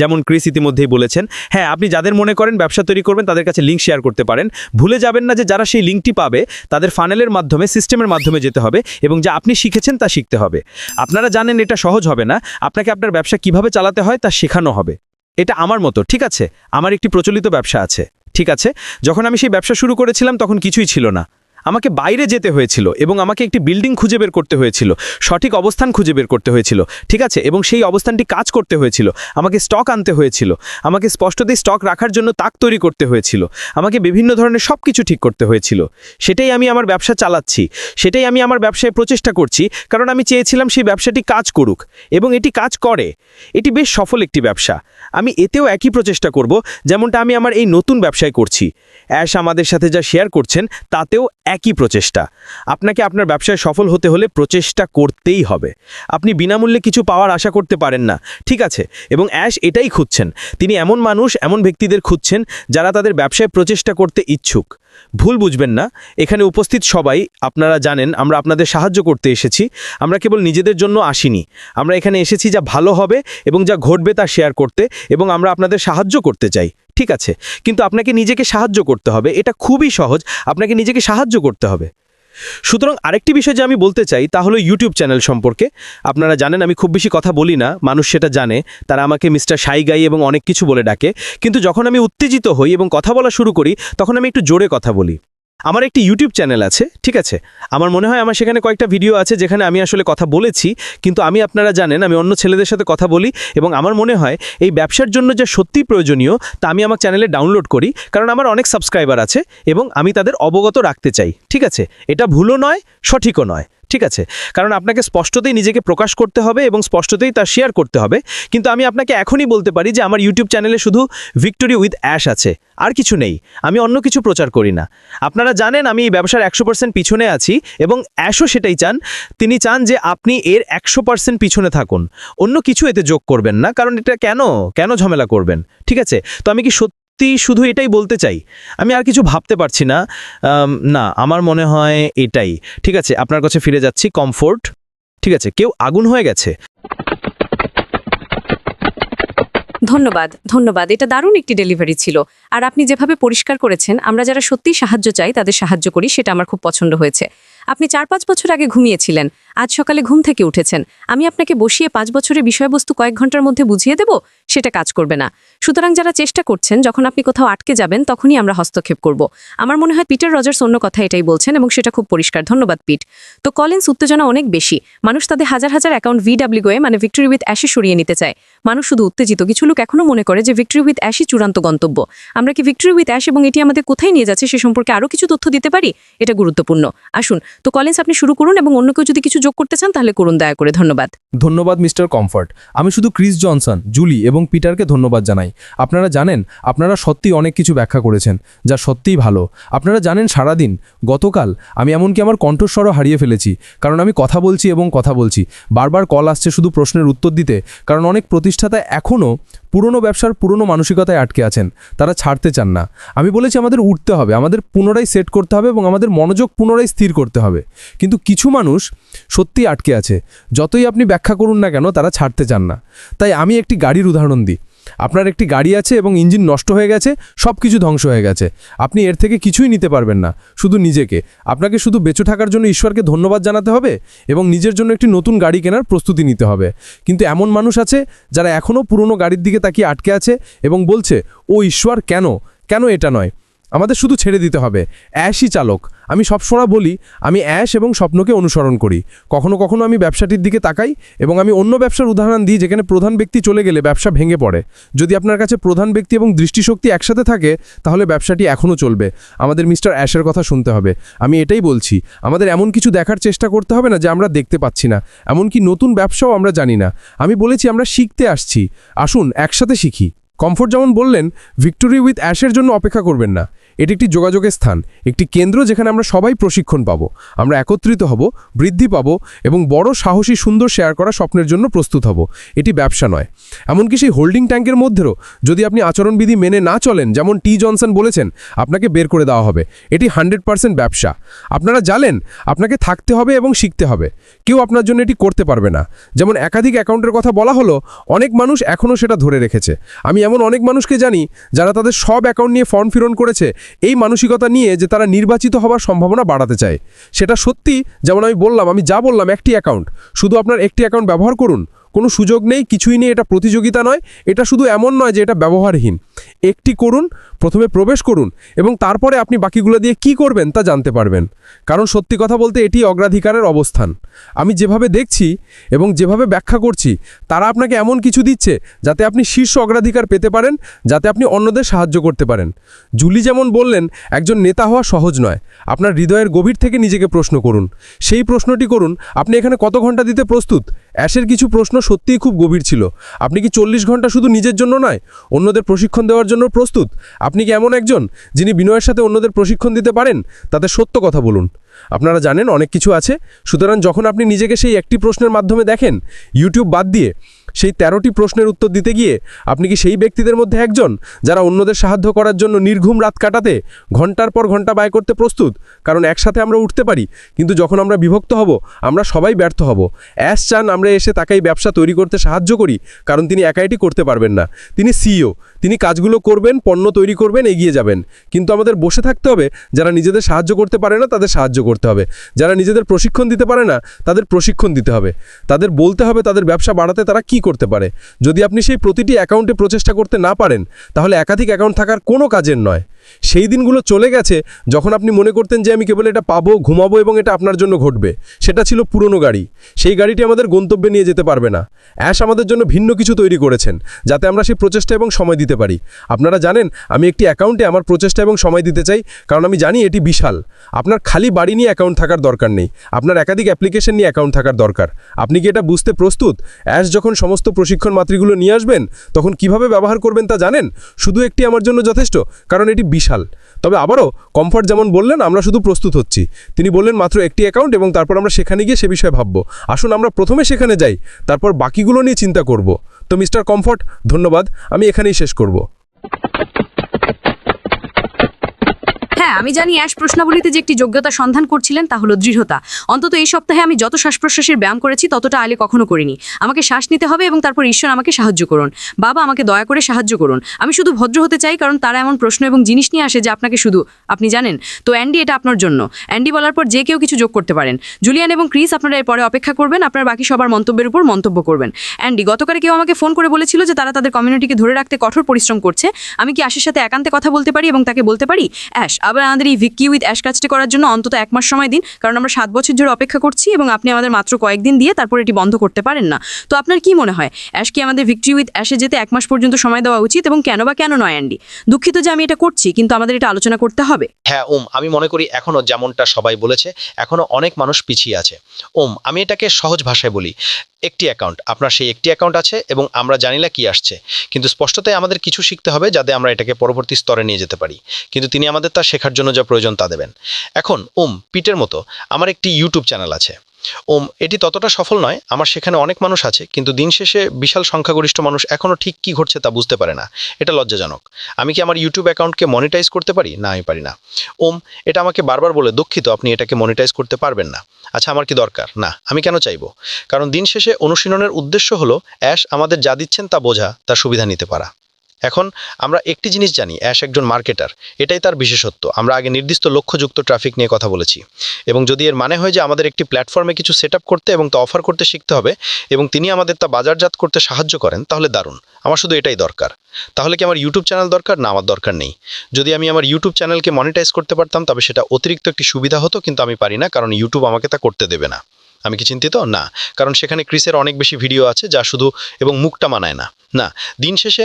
যেমন ক্রিস ইতিমধ্যেই বলেছেন, হ্যাঁ, আপনি যাদের মনে করেন ব্যবসা তৈরি করবেন তাদের কাছে লিঙ্ক শেয়ার করতে পারেন। ভুলে যাবেন না যে যারা সেই লিঙ্কটি পাবে তাদের ফানেলের মাধ্যমে, সিস্টেমের মাধ্যমে যেতে হবে, এবং যা আপনি শিখেছেন তা শিখতে হবে। আপনারা জানেন এটা সহজ হবে না, আপনাকে আপনার ব্যবসা কিভাবে চালাতে হয় তা শেখানো হবে। এটা আমার মতো, ঠিক আছে? আমার একটি প্রচলিত ব্যবসা আছে, ঠিক আছে? যখন আমি সেই ব্যবসা শুরু করেছিলাম তখন কিছুই ছিল না। আমাকে বাইরে যেতে হয়েছিল এবং আমাকে একটি বিল্ডিং খুঁজে বের করতে হয়েছিল, সঠিক অবস্থান খুঁজে বের করতে হয়েছিল, ঠিক আছে? এবং সেই অবস্থানটি কাজ করতে হয়েছিল, আমাকে স্টক আনতে হয়েছিল, আমাকে স্পষ্টতই স্টক রাখার জন্য তাক তৈরি করতে হয়েছিল, আমাকে বিভিন্ন ধরনের সব কিছু ঠিক করতে হয়েছিল। সেটাই আমি আমার ব্যবসা চালাচ্ছি, সেটাই আমি আমার ব্যবসায় প্রচেষ্টা করছি, কারণ আমি চেয়েছিলাম সেই ব্যবসাটি কাজ করুক, এবং এটি কাজ করে। এটি বেশ সফল একটি ব্যবসা। আমি এতেও একই প্রচেষ্টা করব যেমনটা আমি আমার এই নতুন ব্যবসায় করছি। অ্যাশ আমাদের সাথে যা শেয়ার করছেন তাতেও একই প্রচেষ্টা। আপনাকে আপনার ব্যবসায় সফল হতে হলে প্রচেষ্টা করতেই হবে। আপনি বিনামূল্যে কিছু পাওয়ার আশা করতে পারেন না, ঠিক আছে? এবং অ্যাশ এটাই খুঁজছেন। তিনি এমন মানুষ, এমন ব্যক্তিদের খুঁজছেন যারা তাদের ব্যবসায় প্রচেষ্টা করতে ইচ্ছুক। ভুল বুঝবেন না, এখানে উপস্থিত সবাই আপনারা জানেন আমরা আপনাদের সাহায্য করতে এসেছি। আমরা কেবল নিজেদের জন্য আসিনি, আমরা এখানে এসেছি যা ভালো হবে এবং যা ঘটবে তা শেয়ার করতে, এবং আমরা আপনাদের সাহায্য করতে চাই, ঠিক আছে? কিন্তু আপনাকে নিজেকে সাহায্য করতে হবে, এটা খুবই সহজ, আপনাকে নিজেকে সাহায্য করতে হবে। সুতরাং আরেকটি বিষয় যে আমি বলতে চাই তা হলো ইউটিউব চ্যানেল সম্পর্কে। আপনারা জানেন আমি খুব বেশি কথা বলি না, মানুষ সেটা জানে, তারা আমাকে মিস্টার শাই গাই এবং অনেক কিছু বলে ডাকে। কিন্তু যখন আমি উত্তেজিত হই এবং কথা বলা শুরু করি তখন আমি একটু জোরে কথা বলি। আমার একটি ইউটিউব চ্যানেল আছে, ঠিক আছে? আমার মনে হয় আমার সেখানে কয়েকটা ভিডিও আছে যেখানে আমি আসলে কথা বলেছি, কিন্তু আপনারা জানেন আমি অন্য ছেলেদের সাথে কথা বলি, এবং আমার মনে হয় এই ব্যবসার জন্য যে সত্যি প্রয়োজনীয় তা আমি আমার চ্যানেলে ডাউনলোড করি, কারণ আমার অনেক সাবস্ক্রাইবার আছে এবং আমি তাদের অবগত রাখতে চাই, ঠিক আছে? এটা ভুলও নয়, সঠিকও নয়, ঠিক আছে? কারণ আপনাকে স্পষ্টতই নিজেকে প্রকাশ করতে হবে এবং স্পষ্টতই তা শেয়ার করতে হবে। কিন্তু আমি আপনাকে এখনই বলতে পারি যে আমার ইউটিউব চ্যানেলে শুধু ভিক্টোরি উইথ অ্যাশ আছে, আর কিছু নেই। আমি অন্য কিছু প্রচার করি না। আপনারা জানেন আমি এই ব্যবসার 100% পিছনে আছি, এবং অ্যাশও সেটাই চান। তিনি চান যে আপনি এর 100% পিছনে থাকুন, অন্য কিছু এতে যোগ করবেন না, কারণ এটা কেন ঝামেলা করবেন, ঠিক আছে? তো আমি কি শুধু এটাই বলতে চাই, আমি আর কিছু ভাবতে পারছি না। না, আমার মনে হয় এটাই, ঠিক আছে? আপনার কাছে ফিরে যাচ্ছি। কমফোর্ট, ঠিক আছে? কেউ আগুন হয়ে গেছে। ধন্যবাদ, এটা দারুণ একটি ডেলিভারি ছিল। আর আপনি যেভাবে পরিষ্কার করেছেন আমরা যারা সত্যিই সাহায্য চাই তাদের সাহায্য করি, সেটা আমার খুব পছন্দ হয়েছে। আপনি 4-5 বছর আগে ঘুমিয়েছিলেন, আজ সকালে ঘুম থেকে উঠেছেন। আমি আপনাকে বসিয়ে 5 বছরের বিষয়বস্তু কয়েক ঘন্টার মধ্যে বুঝিয়ে দেব, সেটা কাজ করবে না। সুতরাং যারা চেষ্টা করছেন, যখন আপনি কোথাও আটকে যাবেন তখনই আমরা হস্তক্ষেপ করব। আমার মনে হয় পিটার রজার্স অন্য কথা এটাই বলছেন এবং সেটা খুব পরিষ্কার। ধন্যবাদ পিট। তো কলিন্স, উত্তেজনা অনেক বেশি। মানুষ তাদের হাজার হাজার অ্যাকাউন্ট VWA মানে ভিক্টরি উইথ অ্যাশে সরিয়ে নিতে চায়। মানুষ শুধু উত্তেজিত, কিছু লোক এখনও মনে করে যে ভিক্টরি উইথ অ্যাশই চূড়ান্ত গন্তব্য। আমরা কি ভিক্টরি উইথ অ্যাশ এবং এটি আমাদের কোথায় নিয়ে যাচ্ছে সে সম্পর্কে আরও কিছু তথ্য দিতে পারি? এটা গুরুত্বপূর্ণ। আসুন তো কলিন্স, আপনি শুরু করুন এবং অন্য কেউ যদি কিছু যোগ করতে চান তাহলে করুন দয়া করে। ধন্যবাদ। ধন্যবাদ মিস্টার কমফর্ট। আমি শুধু ক্রিস জনসন, জুলি এবং পিটারকে ধন্যবাদ জানাই। আপনারা জানেন, আপনারা সত্যিই অনেক কিছু ব্যাখ্যা করেছেন, যা সত্যিই ভালো। আপনারা জানেন, সারাদিন গতকাল আমি এমনকি আমার কণ্ঠস্বরও হারিয়ে ফেলেছি, কারণ আমি কথা বলছি এবং কথা বলছি। বারবার কল আসছে শুধু প্রশ্নের উত্তর দিতে, কারণ অনেক প্রতিষ্ঠাতা এখনও পুরনো ব্যবসার পুরনো মানসিকতায় আটকে আছেন। তারা ছাড়তে চান না। আমি বলেছি আমাদের উঠতে হবে, আমাদের পুনরায় সেট করতে হবে এবং আমাদের মনোযোগ পুনরায় স্থির করতে হবে। কিন্তু কিছু মানুষ সত্যিই আটকে আছে। যতই আপনি ব্যাখ্যা করুন না কেন, তারা ছাড়তে চান না। তাই আমি একটি গাড়ির উদাহরণ দিই। আপনার একটি গাড়ি আছে এবং ইঞ্জিন নষ্ট হয়ে গেছে, সব কিছু ধ্বংস হয়ে গেছে। আপনি এর থেকে কিছুই নিতে পারবেন না, শুধু নিজেকে। আপনাকে শুধু বেঁচে থাকার জন্য ঈশ্বরকে ধন্যবাদ জানাতে হবে এবং নিজের জন্য একটি নতুন গাড়ি কেনার প্রস্তুতি নিতে হবে। কিন্তু এমন মানুষ আছে যারা এখনও পুরনো গাড়ির দিকে তাকিয়ে আটকে আছে এবং বলছে, ও ঈশ্বর, কেন এটা নয়? আমাদের শুধু ছেড়ে দিতে হবে। অ্যাশই চালক। আমি সবসময় বলি, আমি অ্যাশ এবং স্বপ্নকে অনুসরণ করি। কখনো কখনো আমি ব্যবসাটির দিকে তাকাই এবং আমি অন্য ব্যবসার উদাহরণ দিই যেখানে প্রধান ব্যক্তি চলে গেলে ব্যবসা ভেঙে পড়ে। যদি আপনার কাছে প্রধান ব্যক্তি এবং দৃষ্টিশক্তি একসাথে থাকে, তাহলে ব্যবসাটি এখনও চলবে। আমাদের মিস্টার অ্যাশের কথা শুনতে হবে। আমি এটাই বলছি, আমাদের এমন কিছু দেখার চেষ্টা করতে হবে না যে আমরা দেখতে পাচ্ছি না। এমনকি নতুন ব্যবসাও আমরা জানি না। আমি বলেছি আমরা শিখতে আসছি, আসুন একসাথে শিখি। কমফোর্ট যেমন বললেন, ভিক্টরি উইথ অ্যাশের জন্য অপেক্ষা করবেন না। এটি একটি যোগাযোগের স্থান, একটি কেন্দ্র যেখানে আমরা সবাই প্রশিক্ষণ পাব, আমরা একত্রিত হব, বৃদ্ধি পাব এবং বড় সাহসী সুন্দর শেয়ার করা স্বপ্নের জন্য প্রস্তুত হব। এটি ব্যবসা নয়। এমনকি সেই হোল্ডিং ট্যাঙ্কের মধ্যেও যদি আপনি আচরণবিধি মেনে না চলেন, যেমন টি জনসন বলেছেন, আপনাকে বের করে দেওয়া হবে। এটি 100% ব্যবসা। আপনারা জানেন, আপনাকে থাকতে হবে এবং শিখতে হবে। কেউ আপনার জন্য এটি করতে পারবে না। যেমন একাধিক অ্যাকাউন্টের কথা বলা হলো, অনেক মানুষ এখনও সেটা ধরে রেখেছে। আমি এমন অনেক মানুষকে জানি যারা তাদের সব অ্যাকাউন্ট নিয়ে ফর্ম ফিরন করেছে এই মানসিকতা নিয়ে যে তারা নির্বাচিত হওয়ার সম্ভাবনা বাড়াতে চায়। সেটা সত্যি, যেমন আমি বললাম, আমি যা বললাম, একটি অ্যাকাউন্ট, শুধু আপনার একটি অ্যাকাউন্ট ব্যবহার করুন। কোনো সুযোগ নেই, কিছুই নেই, এটা প্রতিযোগিতা নয়। এটা শুধু এমন নয় যে এটা ব্যবহারহীন। একটি করুন, প্রথমে প্রবেশ করুন এবং তারপরে আপনি বাকিগুলো দিয়ে কি করবেন তা জানতে পারবেন। কারণ সত্যি কথা বলতে এটি অগ্রাধিকারের অবস্থান। আমি যেভাবে দেখছি এবং যেভাবে ব্যাখ্যা করছি, তারা আপনাকে এমন কিছু দিচ্ছে যাতে আপনি শীর্ষ অগ্রাধিকার পেতে পারেন, যাতে আপনি অন্যদের সাহায্য করতে পারেন। জুলি যেমন বললেন, একজন নেতা হওয়া সহজ নয়। আপনার হৃদয়ের গভীর থেকে নিজেকে প্রশ্ন করুন। সেই প্রশ্নটি করুন, আপনি এখানে কত ঘন্টা দিতে প্রস্তুত? অ্যাশের কিছু প্রশ্ন সত্যিই খুব গভীর ছিল। আপনি কি 40 ঘন্টা শুধু নিজের জন্য নয়, অন্যদের প্রশিক্ষণ দেওয়ার জন্য প্রস্তুত? আপনি কি এমন একজন যিনি বিনয়ের সাথে অন্যদের প্রশিক্ষণ দিতে পারেন? তাদের সত্য কথা বলুন। আপনারা জানেন, অনেক কিছু আছে। সুতরাং যখন আপনি নিজেকে সেই একটি প্রশ্নের মাধ্যমে দেখেন, ইউটিউব বাদ দিয়ে, সেই 13টি প্রশ্নের উত্তর দিতে গিয়ে আপনি কি সেই ব্যক্তিদের মধ্যে একজন যারা অন্যদের সাহায্য করার জন্য নির্ঘুম রাত কাটাতে, ঘন্টার পর ঘন্টা ব্যয় করতে প্রস্তুত? কারণ একসাথে আমরা উঠতে পারি, কিন্তু যখন আমরা বিভক্ত হব, আমরা সবাই ব্যর্থ হব। অ্যাশ চান আমরা এসে তাকেই ব্যবসা তৈরি করতে সাহায্য করি, কারণ তিনি একা এটি করতে পারবেন না। তিনি সিইও, তিনি কাজগুলো করবেন, পণ্য তৈরি করবেন, এগিয়ে যাবেন। কিন্তু আমাদের বসে থাকতে হবে। যারা নিজেদের সাহায্য করতে পারে না তাদের সাহায্য করতে হবে। যারা নিজেদের প্রশিক্ষণ দিতে পারে না তাদের প্রশিক্ষণ দিতে হবে। তাদের বলতে হবে তাদের ব্যবসা বাড়াতে তারা কি করতে পারে। যদি আপনি সেই প্রতিটি অ্যাকাউন্টে প্রচেষ্টা করতে না পারেন, তাহলে একাধিক অ্যাকাউন্ট থাকার কোনো কাজের নয়। সেই দিনগুলো চলে গেছে যখন আপনি মনে করতেন যে আমি কেবল এটা পাবো, ঘুমাবো এবং এটা আপনার জন্য ঘটবে। সেটা ছিল পুরনো গাড়ি। সেই গাড়িটি আমাদের গন্তব্যে নিয়ে যেতে পারবে না। অ্যাশ আমাদের জন্য ভিন্ন কিছু তৈরি করেছেন, যাতে আমরা সেই প্রচেষ্টা এবং সময় দিতে পারি। আপনারা জানেন, আমি একটি অ্যাকাউন্টে আমার প্রচেষ্টা এবং সময় দিতে চাই, কারণ আমি জানি এটি বিশাল। আপনার খালি বাড়ি নিয়ে অ্যাকাউন্ট থাকার দরকার নেই, আপনার একাধিক অ্যাপ্লিকেশন নিয়ে অ্যাকাউন্ট থাকার দরকার। আপনি কি এটা বুঝতে প্রস্তুত? অ্যাশ যখন সমস্ত প্রশিক্ষণ মাতৃগুলো নিয়ে আসবেন, তখন কিভাবে ব্যবহার করবেন তা জানেন? শুধু একটি আমার জন্য যথেষ্ট, কারণ এটি বিশাল। তবে আবারও কমফর্ট যেমন বললেন, আমরা শুধু প্রস্তুত হচ্ছি। তিনি বললেন মাত্র একটি অ্যাকাউন্ট এবং তারপর আমরা সেখানে গিয়ে সে বিষয়ে ভাবব। আসুন আমরা প্রথমে সেখানে যাই, তারপর বাকিগুলো নিয়ে চিন্তা করব। তো মিস্টার কমফর্ট, ধন্যবাদ। আমি এখানেই শেষ করব। হ্যাঁ, হ্যাঁ, আমি জানি অ্যাশ প্রশ্নাবলীতে যে একটি যোগ্যতা সন্ধান করছিলেন তা হলো দৃঢ়তা। অন্তত এই সপ্তাহে আমি যত শ্বাস প্রশ্বাসের ব্যায়াম করেছি ততটা আগে কখনো করিনি। আমাকে শ্বাস নিতে হবে এবং তারপর ঈশ্বর আমাকে সাহায্য করুন। বাবা, আমাকে দয়া করে সাহায্য করুন। আমি শুধু ভদ্র হতে চাই, কারণ তারা এমন প্রশ্ন এবং জিনিস নিয়ে আসে যে আপনাকে শুধু আপনি জানেন। তো অ্যান্ডি, এটা আপনার জন্য। অ্যান্ডি বলার পর যে কেউ কিছু যোগ করতে পারেন। জুলিয়ান এবং ক্রিস, আপনারা এর পরে অপেক্ষা করবেন, আপনার বাকি সবার মন্তব্যের উপর মন্তব্য করবেন। অ্যান্ডি, গতকাল কেউ আমাকে ফোন করে বলেছিল যে তারা তাদের কমিউনিটিকে ধরে রাখতে কঠোর পরিশ্রম করছে। আমি কি অ্যাশের সাথে একান্তে কথা বলতে পারি এবং তাকে বলতে পারি, অ্যাশ, আবার আমাদের এই ভিক্কি উইথ অ্যাশ কাজটি করার জন্য অন্তত 1 মাস সময় দিন, কারণ আমরা 7 বছর ধরে অপেক্ষা করছি এবং আপনি আমাদের মাত্র কয়েকদিন দিয়ে তারপর এটি বন্ধ করতে পারেন না। তো আপনার কি মনে হয়, অ্যাশ কি আমাদের ভিক্টরি উইথ অ্যাশে যেতে 1 মাস পর্যন্ত সময় দেওয়া উচিত, এবং কেন বা কেন নয়? অ্যান্ডি, দুঃখিত যে আমি এটা করছি, কিন্তু আমাদের এটা আলোচনা করতে হবে। হ্যাঁ আমি মনে করি এখনও যেমনটা সবাই বলেছে, এখনও অনেক মানুষ পিছিয়ে আছে। আমি এটাকে সহজ ভাষায় বলি, একটি অ্যাকাউন্ট, আপনার সেই একটি অ্যাকাউন্ট আছে এবং আমরা জানি না কি আসছে, কিন্তু স্পষ্টতই আমাদের কিছু শিখতে হবে যাতে আমরা এটাকে পরবর্তী স্তরে নিয়ে যেতে পারি, কিন্তু তিনি আমাদের তা শেখার জন্য যা প্রয়োজন তা দেবেন। এখন পিটের মতো আমার একটি ইউটিউব চ্যানেল আছে। এটি ততটা সফল নয়, আমার সেখানে অনেক মানুষ আছে, কিন্তু দিন শেষে বিশাল সংখ্যাগরিষ্ঠ মানুষ এখনও ঠিক কী ঘটছে তা বুঝতে পারে না। এটা লজ্জাজনক। আমি কি আমার ইউটিউব অ্যাকাউন্টকে মনিটাইজ করতে পারি? না, আমি পারি না। এটা আমাকে বারবার বলে, দুঃখিত, আপনি এটাকে মনিটাইজ করতে পারবেন না। আচ্ছা, আমার কি দরকার? না, আমি কেন চাইবো? কারণ দিন শেষে অনুশীলনের উদ্দেশ্য হলো অ্যাশ আমাদের যা দিচ্ছেন তা বোঝা, তার সুবিধা নিতে পারা। এখন আমরা একটি জিনিস জানি, অ্যাশ একজন মার্কেটার, এটাই তার বিশেষত্ব। আমরা আগে নির্দিষ্ট লক্ষ্যযুক্ত ট্রাফিক নিয়ে কথা বলেছি, এবং যদি এর মানে হয় যে আমাদের একটি প্ল্যাটফর্মে কিছু সেট করতে এবং তা অফার করতে শিখতে হবে এবং তিনি আমাদের তা বাজারজাত করতে সাহায্য করেন, তাহলে দারুণ। আমার শুধু এটাই দরকার। তাহলে কি আমার ইউটিউব চ্যানেল দরকার? না, আমার দরকার নেই। যদি আমি আমার ইউটিউব চ্যানেলকে মনিটাইজ করতে পারতাম তবে সেটা অতিরিক্ত একটি সুবিধা হতো, কিন্তু আমি পারি না, কারণ ইউটিউব আমাকে তা করতে দেবে না। আমি কি চিন্তিত? না, কারণ সেখানে ক্রিসের অনেক বেশি ভিডিও আছে যা শুধু এবং মুখটা মানায় না। না, দিন শেষে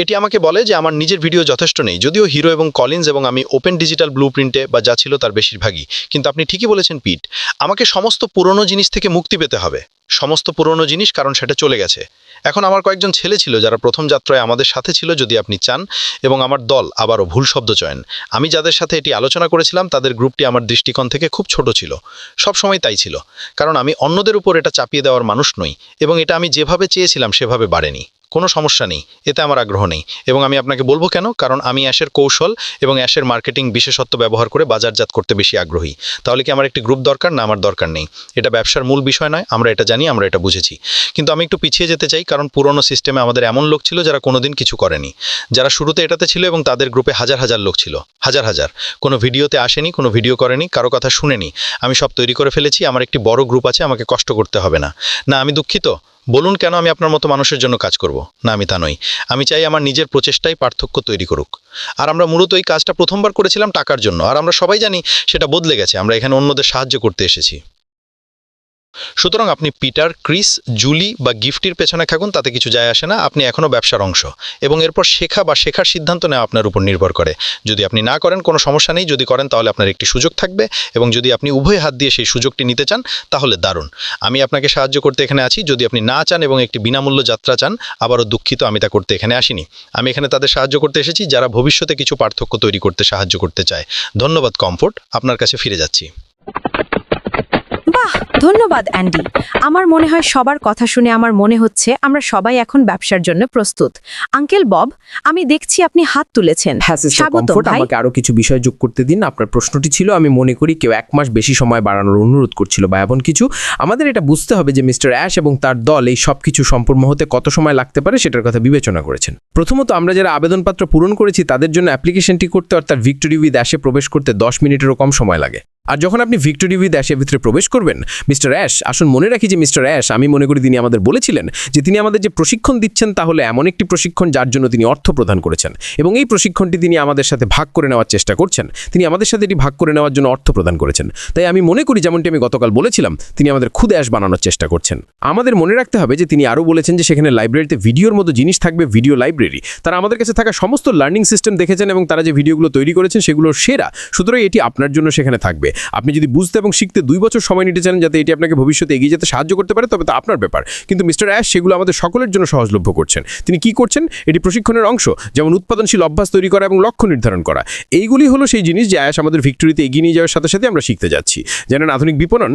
এটি আমাকে বলে যে আমার নিজের ভিডিও যথেষ্ট নেই, যদিও হিরো এবং কলিন্স এবং আমি ওপেন ডিজিটাল ব্লুপ্রিন্টে বা যা ছিল তার বেশিরভাগই। কিন্তু আপনি ঠিকই বলেছেন পিট, আমাকে সমস্ত পুরনো জিনিস থেকে মুক্তি পেতে হবে, সমস্ত পুরনো জিনিস, কারণ সেটা চলে গেছে। এখন আমার কয়েকজন ছেলে ছিল যারা প্রথম যাত্রায় আমাদের সাথে ছিল, যদি আপনি চান, এবং আমার দল, আবারও ভুল শব্দ চয়ন, আমি যাদের সাথে এটি আলোচনা করেছিলাম তাদের গ্রুপটি আমার দৃষ্টিকোণ থেকে খুব ছোট ছিল, সব সময় তাই ছিল, কারণ আমি অন্যদের উপর এটা চাপিয়ে দেওয়ার মানুষ নই, এবং এটা আমি যেভাবে চেয়েছিলাম সেভাবে বাড়েনি। কোনো সমস্যা নেই, এতে আমার আগ্রহ নেই, এবং আমি আপনাকে বলবো কেন, কারণ আমি অ্যাশের কৌশল এবং অ্যাশের মার্কেটিং বিশেষত্ব ব্যবহার করে বাজারজাত করতে বেশি আগ্রহী। তাহলে কি আমার একটি গ্রুপ দরকার? না, আমার দরকার নেই। এটা ব্যবসার মূল বিষয় নয়, আমরা এটা জানি, আমরা এটা বুঝেছি, কিন্তু আমি একটু পিছিয়ে যেতে চাই, কারণ পুরনো সিস্টেমে আমাদের এমন লোক ছিল যারা কোনোদিন কিছু করেনি, যারা শুরুতে এটাতে ছিল এবং তাদের গ্রুপে হাজার হাজার লোক ছিল, হাজার হাজার, কোনো ভিডিওতে আসেনি, কোনো ভিডিও করেনি, কারো কথা শুনেনি। আমি সব তৈরি করে ফেলেছি, আমার একটি বড় গ্রুপ আছে, আমাকে কষ্ট করতে হবে না। না, আমি দুঃখিত, বলুন কেন আমি আপনার মতো মানুষের জন্য কাজ করব? না, আমি তা নই। আমি চাই আমার নিজের প্রচেষ্টাই পার্থক্য তৈরি করুক। আর আমরা মূলত এই কাজটা প্রথমবার করেছিলাম টাকার জন্য, আর আমরা সবাই জানি সেটা বদলে গেছে। আমরা এখানে অন্যদের সাহায্য করতে এসেছি। সুতরাং আপনি পিটার, ক্রিস, জুলি বা গিফটির পেছনে থাকুন, তাতে কিছু যায় আসে না। আপনি এখনও ব্যবসার অংশ, এবং এরপর শেখা বা শেখার সিদ্ধান্ত নেওয়া আপনার উপর নির্ভর করে। যদি আপনি না করেন কোনো সমস্যা নেই, যদি করেন তাহলে আপনার একটি সুযোগ থাকবে, এবং যদি আপনি উভয় হাত দিয়ে সেই সুযোগটি নিতে চান তাহলে দারুণ। আমি আপনাকে সাহায্য করতে এখানে আছি। যদি আপনি না চান এবং একটি বিনামূল্য যাত্রা চান, আবারও দুঃখিত, আমি তা করতে এখানে আসিনি। আমি এখানে তাদের সাহায্য করতে এসেছি যারা ভবিষ্যতে কিছু পার্থক্য তৈরি করতে সাহায্য করতে চায়। ধন্যবাদ কমফোর্ট, আপনার কাছে ফিরে যাচ্ছি। বাহ, ধন্যবাদ অ্যান্ডি। আমার মনে হয় সবার কথা শুনে আমার মনে হচ্ছে আমরা সবাই এখন ব্যবসার জন্য প্রস্তুত। আঙ্কেল বব, আমি দেখছি আপনি হাত তুলেছেন। হ্যাঁ সিস্টার স্বাগতম কমফোর্ট, ভাই। আমাকে আরো কিছু বিষয় যোগ করতে দিন। আপনার প্রশ্নটি ছিল, আমি মনে করি কেউ 1 মাস বেশি সময় বাড়ানোর অনুরোধ করছিল বা এমন কিছু। আমাদের এটা বুঝতে হবে যে মিস্টার অ্যাশ এবং তার দল এই সব কিছু সম্পূর্ণ হতে কত সময় লাগতে পারে সেটার কথা বিবেচনা করেছেন। প্রথমত, আমরা যারা আবেদনপত্র পূরণ করেছি তাদের জন্য অ্যাপ্লিকেশনটি করতে অর্থাৎ ভিক্টরি উইথ অ্যাশে প্রবেশ করতে 10 মিনিটেরও কম সময় লাগে। আর যখন আপনি ভিক্টরি উইথ অ্যাশের ভিতরে প্রবেশ করবেন, মিস্টার অ্যাশ, আসুন মনে রাখি যে মিস্টার অ্যাশ, আমি মনে করি তিনি আমাদের বলেছিলেন যে তিনি আমাদের যে প্রশিক্ষণ দিচ্ছেন তাহলে এমন একটি প্রশিক্ষণ যার জন্য তিনি অর্থ প্রদান করেছেন, এবং এই প্রশিক্ষণটি তিনি আমাদের সাথে ভাগ করে নেওয়ার চেষ্টা করছেন। তিনি আমাদের সাথে এটি ভাগ করে নেওয়ার জন্য অর্থ প্রদান করেছেন। তাই আমি মনে করি, যেমনটি আমি গতকাল বলেছিলাম, তিনি আমাদের খুদ অ্যাশ বানানোর চেষ্টা করছেন। আমাদের মনে রাখতে হবে যে তিনি আরও বলেছেন যে সেখানে লাইব্রেরিতে ভিডিওর মতো জিনিস থাকবে, ভিডিও লাইব্রেরি। তারা আমাদের কাছে থাকা সমস্ত লার্নিং সিস্টেম দেখেছেন এবং তারা যে ভিডিওগুলো তৈরি করেছেন সেগুলোর সেরা, সুতরাং এটি আপনার জন্য সেখানে থাকবে। আপনি যদি বুঝতে এবং শিখতে 2 বছর সময় নিতে চান যাতে এটি আপনাকে ভবিষ্যতে এগিয়ে যেতে সাহায্য করতে পারে, তবে তা আপনার ব্যাপার। কিন্তু মিস্টার অ্যাশ সেগুলো আমাদের সকলের জন্য সহজলভ্য করছেন। তিনি কি করছেন? এটি প্রশিক্ষণের অংশ, যেমন উৎপাদনশীল অভ্যাস তৈরি করা এবং লক্ষ্য নির্ধারণ করা। এইগুলি হলো সেই জিনিস যে অ্যাশ আমাদের ভিক্টোরিতে এগিয়ে নিয়ে যাওয়ার সাথে সাথে আমরা শিখতে যাচ্ছি। জানেন আধুনিক বিপণন,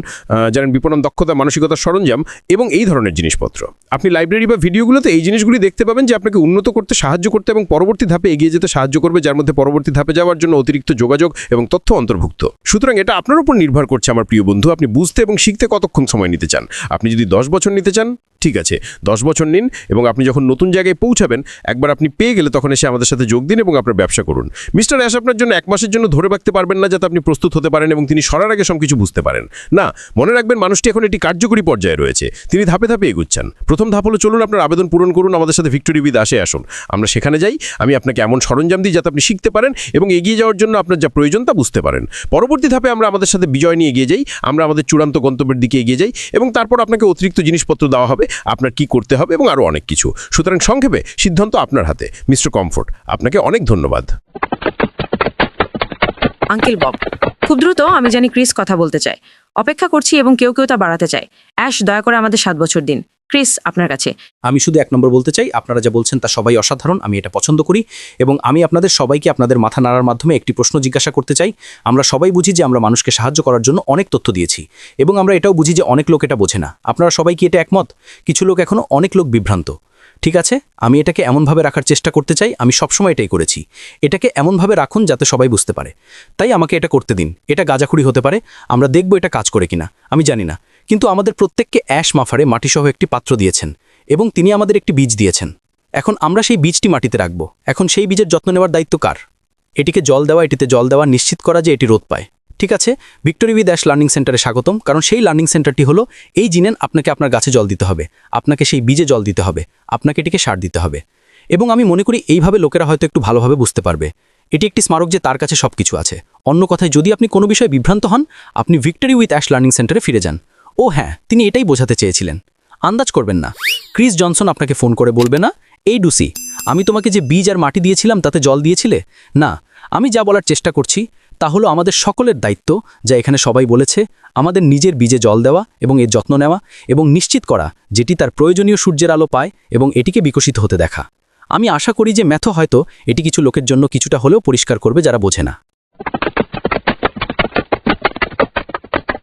জানেন বিপণন দক্ষতা, মানসিকতার সরঞ্জাম এবং এই ধরনের জিনিসপত্র। আপনি লাইব্রেরি বা ভিডিওগুলোতে এই জিনিসগুলি দেখতে পাবেন যে আপনাকে উন্নত করতে সাহায্য করতে এবং পরবর্তী ধাপে এগিয়ে যেতে সাহায্য করবে, যার মধ্যে পরবর্তী ধাপে যাওয়ার জন্য অতিরিক্ত যোগাযোগ এবং তথ্য অন্তর্ভুক্ত। সুতরাং এটা আপনার উপর নির্ভর করছে আমার প্রিয় বন্ধু, আপনি বুঝতে এবং শিখতে কতক্ষণ সময় নিতে চান। আপনি যদি 10 বছর নিতে চান, ঠিক আছে, 10 বছর নিন, এবং আপনি যখন নতুন জায়গায় পৌঁছাবেন, একবার আপনি পেয়ে গেলে তখন এসে আমাদের সাথে যোগ দিন এবং আপনার ব্যবসা করুন। মিস্টার অ্যাশ আপনার জন্য 1 মাসের জন্য ধরে রাখতে পারবেন না যাতে আপনি প্রস্তুত হতে পারেন এবং তিনি সরার আগে সবকিছু বুঝতে পারেন। না, মনে রাখবেন মানুষটি এখন এটি কার্যকরী পর্যায়ে রয়েছে, তিনি ধাপে ধাপে এগুচ্ছেন। প্রথম ধাপ হলো চলুন আপনার আবেদন পূরণ করুন, আমাদের সাথে ভিক্টোরি উইথ অ্যাশে আসুন। আমরা সেখানে যাই, আমি আপনাকে এমন সরঞ্জাম দিই যাতে আপনি শিখতে পারেন এবং এগিয়ে যাওয়ার জন্য আপনার যা প্রয়োজন তা বুঝতে পারেন। পরবর্তী ধাপে আমরা আমাদের সাথে বিজয় নিয়ে এগিয়ে যাই, আমরা আমাদের চূড়ান্ত গন্তব্যের দিকে এগিয়ে যাই এবং তারপর আপনাকে অতিরিক্ত জিনিসপত্র দেওয়া হবে, আপনার কি করতে হবে এবং আরও অনেক কিছু। সুতরাং সংক্ষেপে সিদ্ধান্ত আপনার হাতে। মিস্টার কমফোর্ট, আপনাকে অনেক ধন্যবাদ। আঙ্কেল বব, খুব দ্রুত আমি জানি ক্রিস কথা বলতে চায়। অপেক্ষা করছি এবং কেউ কেউ তা বাড়াতে চায়। অ্যাশ, দয়া করে আমাদের 7 বছর দিন। ক্রিস, আপনার কাছে। আমি শুধু 1 নম্বর বলতে চাই, আপনারা যা বলছেন তা সবাই অসাধারণ, আমি এটা পছন্দ করি এবং আমি আপনাদের সবাইকে আপনাদের মাথা নাড়ার মাধ্যমে একটি প্রশ্ন জিজ্ঞাসা করতে চাই। আমরা সবাই বুঝি যে আমরা মানুষকে সাহায্য করার জন্য অনেক তথ্য দিয়েছি এবং আমরা এটাও বুঝি যে অনেক লোক এটা বোঝে না। আপনারা সবাই কি এটা একমত? কিছু লোক এখনও, অনেক লোক বিভ্রান্ত। ঠিক আছে, আমি এটাকে এমনভাবে রাখার চেষ্টা করতে চাই, আমি সবসময় এটাই করেছি। এটাকে এমনভাবে রাখুন যাতে সবাই বুঝতে পারে। তাই আমাকে এটা করতে দিন। এটা গাঁজাখুরি হতে পারে, আমরা দেখব এটা কাজ করে কিনা, আমি জানি না। কিন্তু আমাদের প্রত্যেককে অ্যাশ মাফারে মাটিসহ একটি পাত্র দিয়েছেন এবং তিনি আমাদের একটি বীজ দিয়েছেন। এখন আমরা সেই বীজটি মাটিতে রাখব। এখন সেই বীজের যত্ন নেওয়ার দায়িত্ব কার? এটিকে জল দেওয়া, এটিতে জল দেওয়া, নিশ্চিত করা যে এটি রোদ পায়। ঠিক আছে, ভিক্টোরি উইথ অ্যাশ লার্নিং সেন্টারে স্বাগতম, কারণ সেই লার্নিং সেন্টারটি হলো এই জিনেন আপনাকে আপনার গাছে জল দিতে হবে, আপনাকে সেই বীজে জল দিতে হবে, আপনাকে এটিকে সার দিতে হবে। এবং আমি মনে করি এইভাবে লোকেরা হয়তো একটু ভালোভাবে বুঝতে পারবে। এটি একটি স্মারক যে তার কাছে সব কিছু আছে। অন্য কথায়, যদি আপনি কোনো বিষয়ে বিভ্রান্ত হন, আপনি ভিক্টোরি উইথ অ্যাশ লার্নিং সেন্টারে ফিরে যান। ও হ্যাঁ, তিনি এটাই বোঝাতে চেয়েছিলেন। আন্দাজ করবেন না, ক্রিস জনসন আপনাকে ফোন করে বলবে না, এই ডুসি, আমি তোমাকে যে বীজ আর মাটি দিয়েছিলাম তাতে জল দিয়েছিলে না। আমি যা বলার চেষ্টা করছি তা হলো আমাদের সকলের দায়িত্ব, যা এখানে সবাই বলেছে, আমাদের নিজের বীজে জল দেওয়া এবং এর যত্ন নেওয়া এবং নিশ্চিত করা যেটি তার প্রয়োজনীয় সূর্যের আলো পায় এবং এটিকে বিকশিত হতে দেখা। আমি আশা করি যে ম্যাথও হয়তো এটি কিছু লোকের জন্য কিছুটা হলেও পরিষ্কার করবে যারা বোঝে না।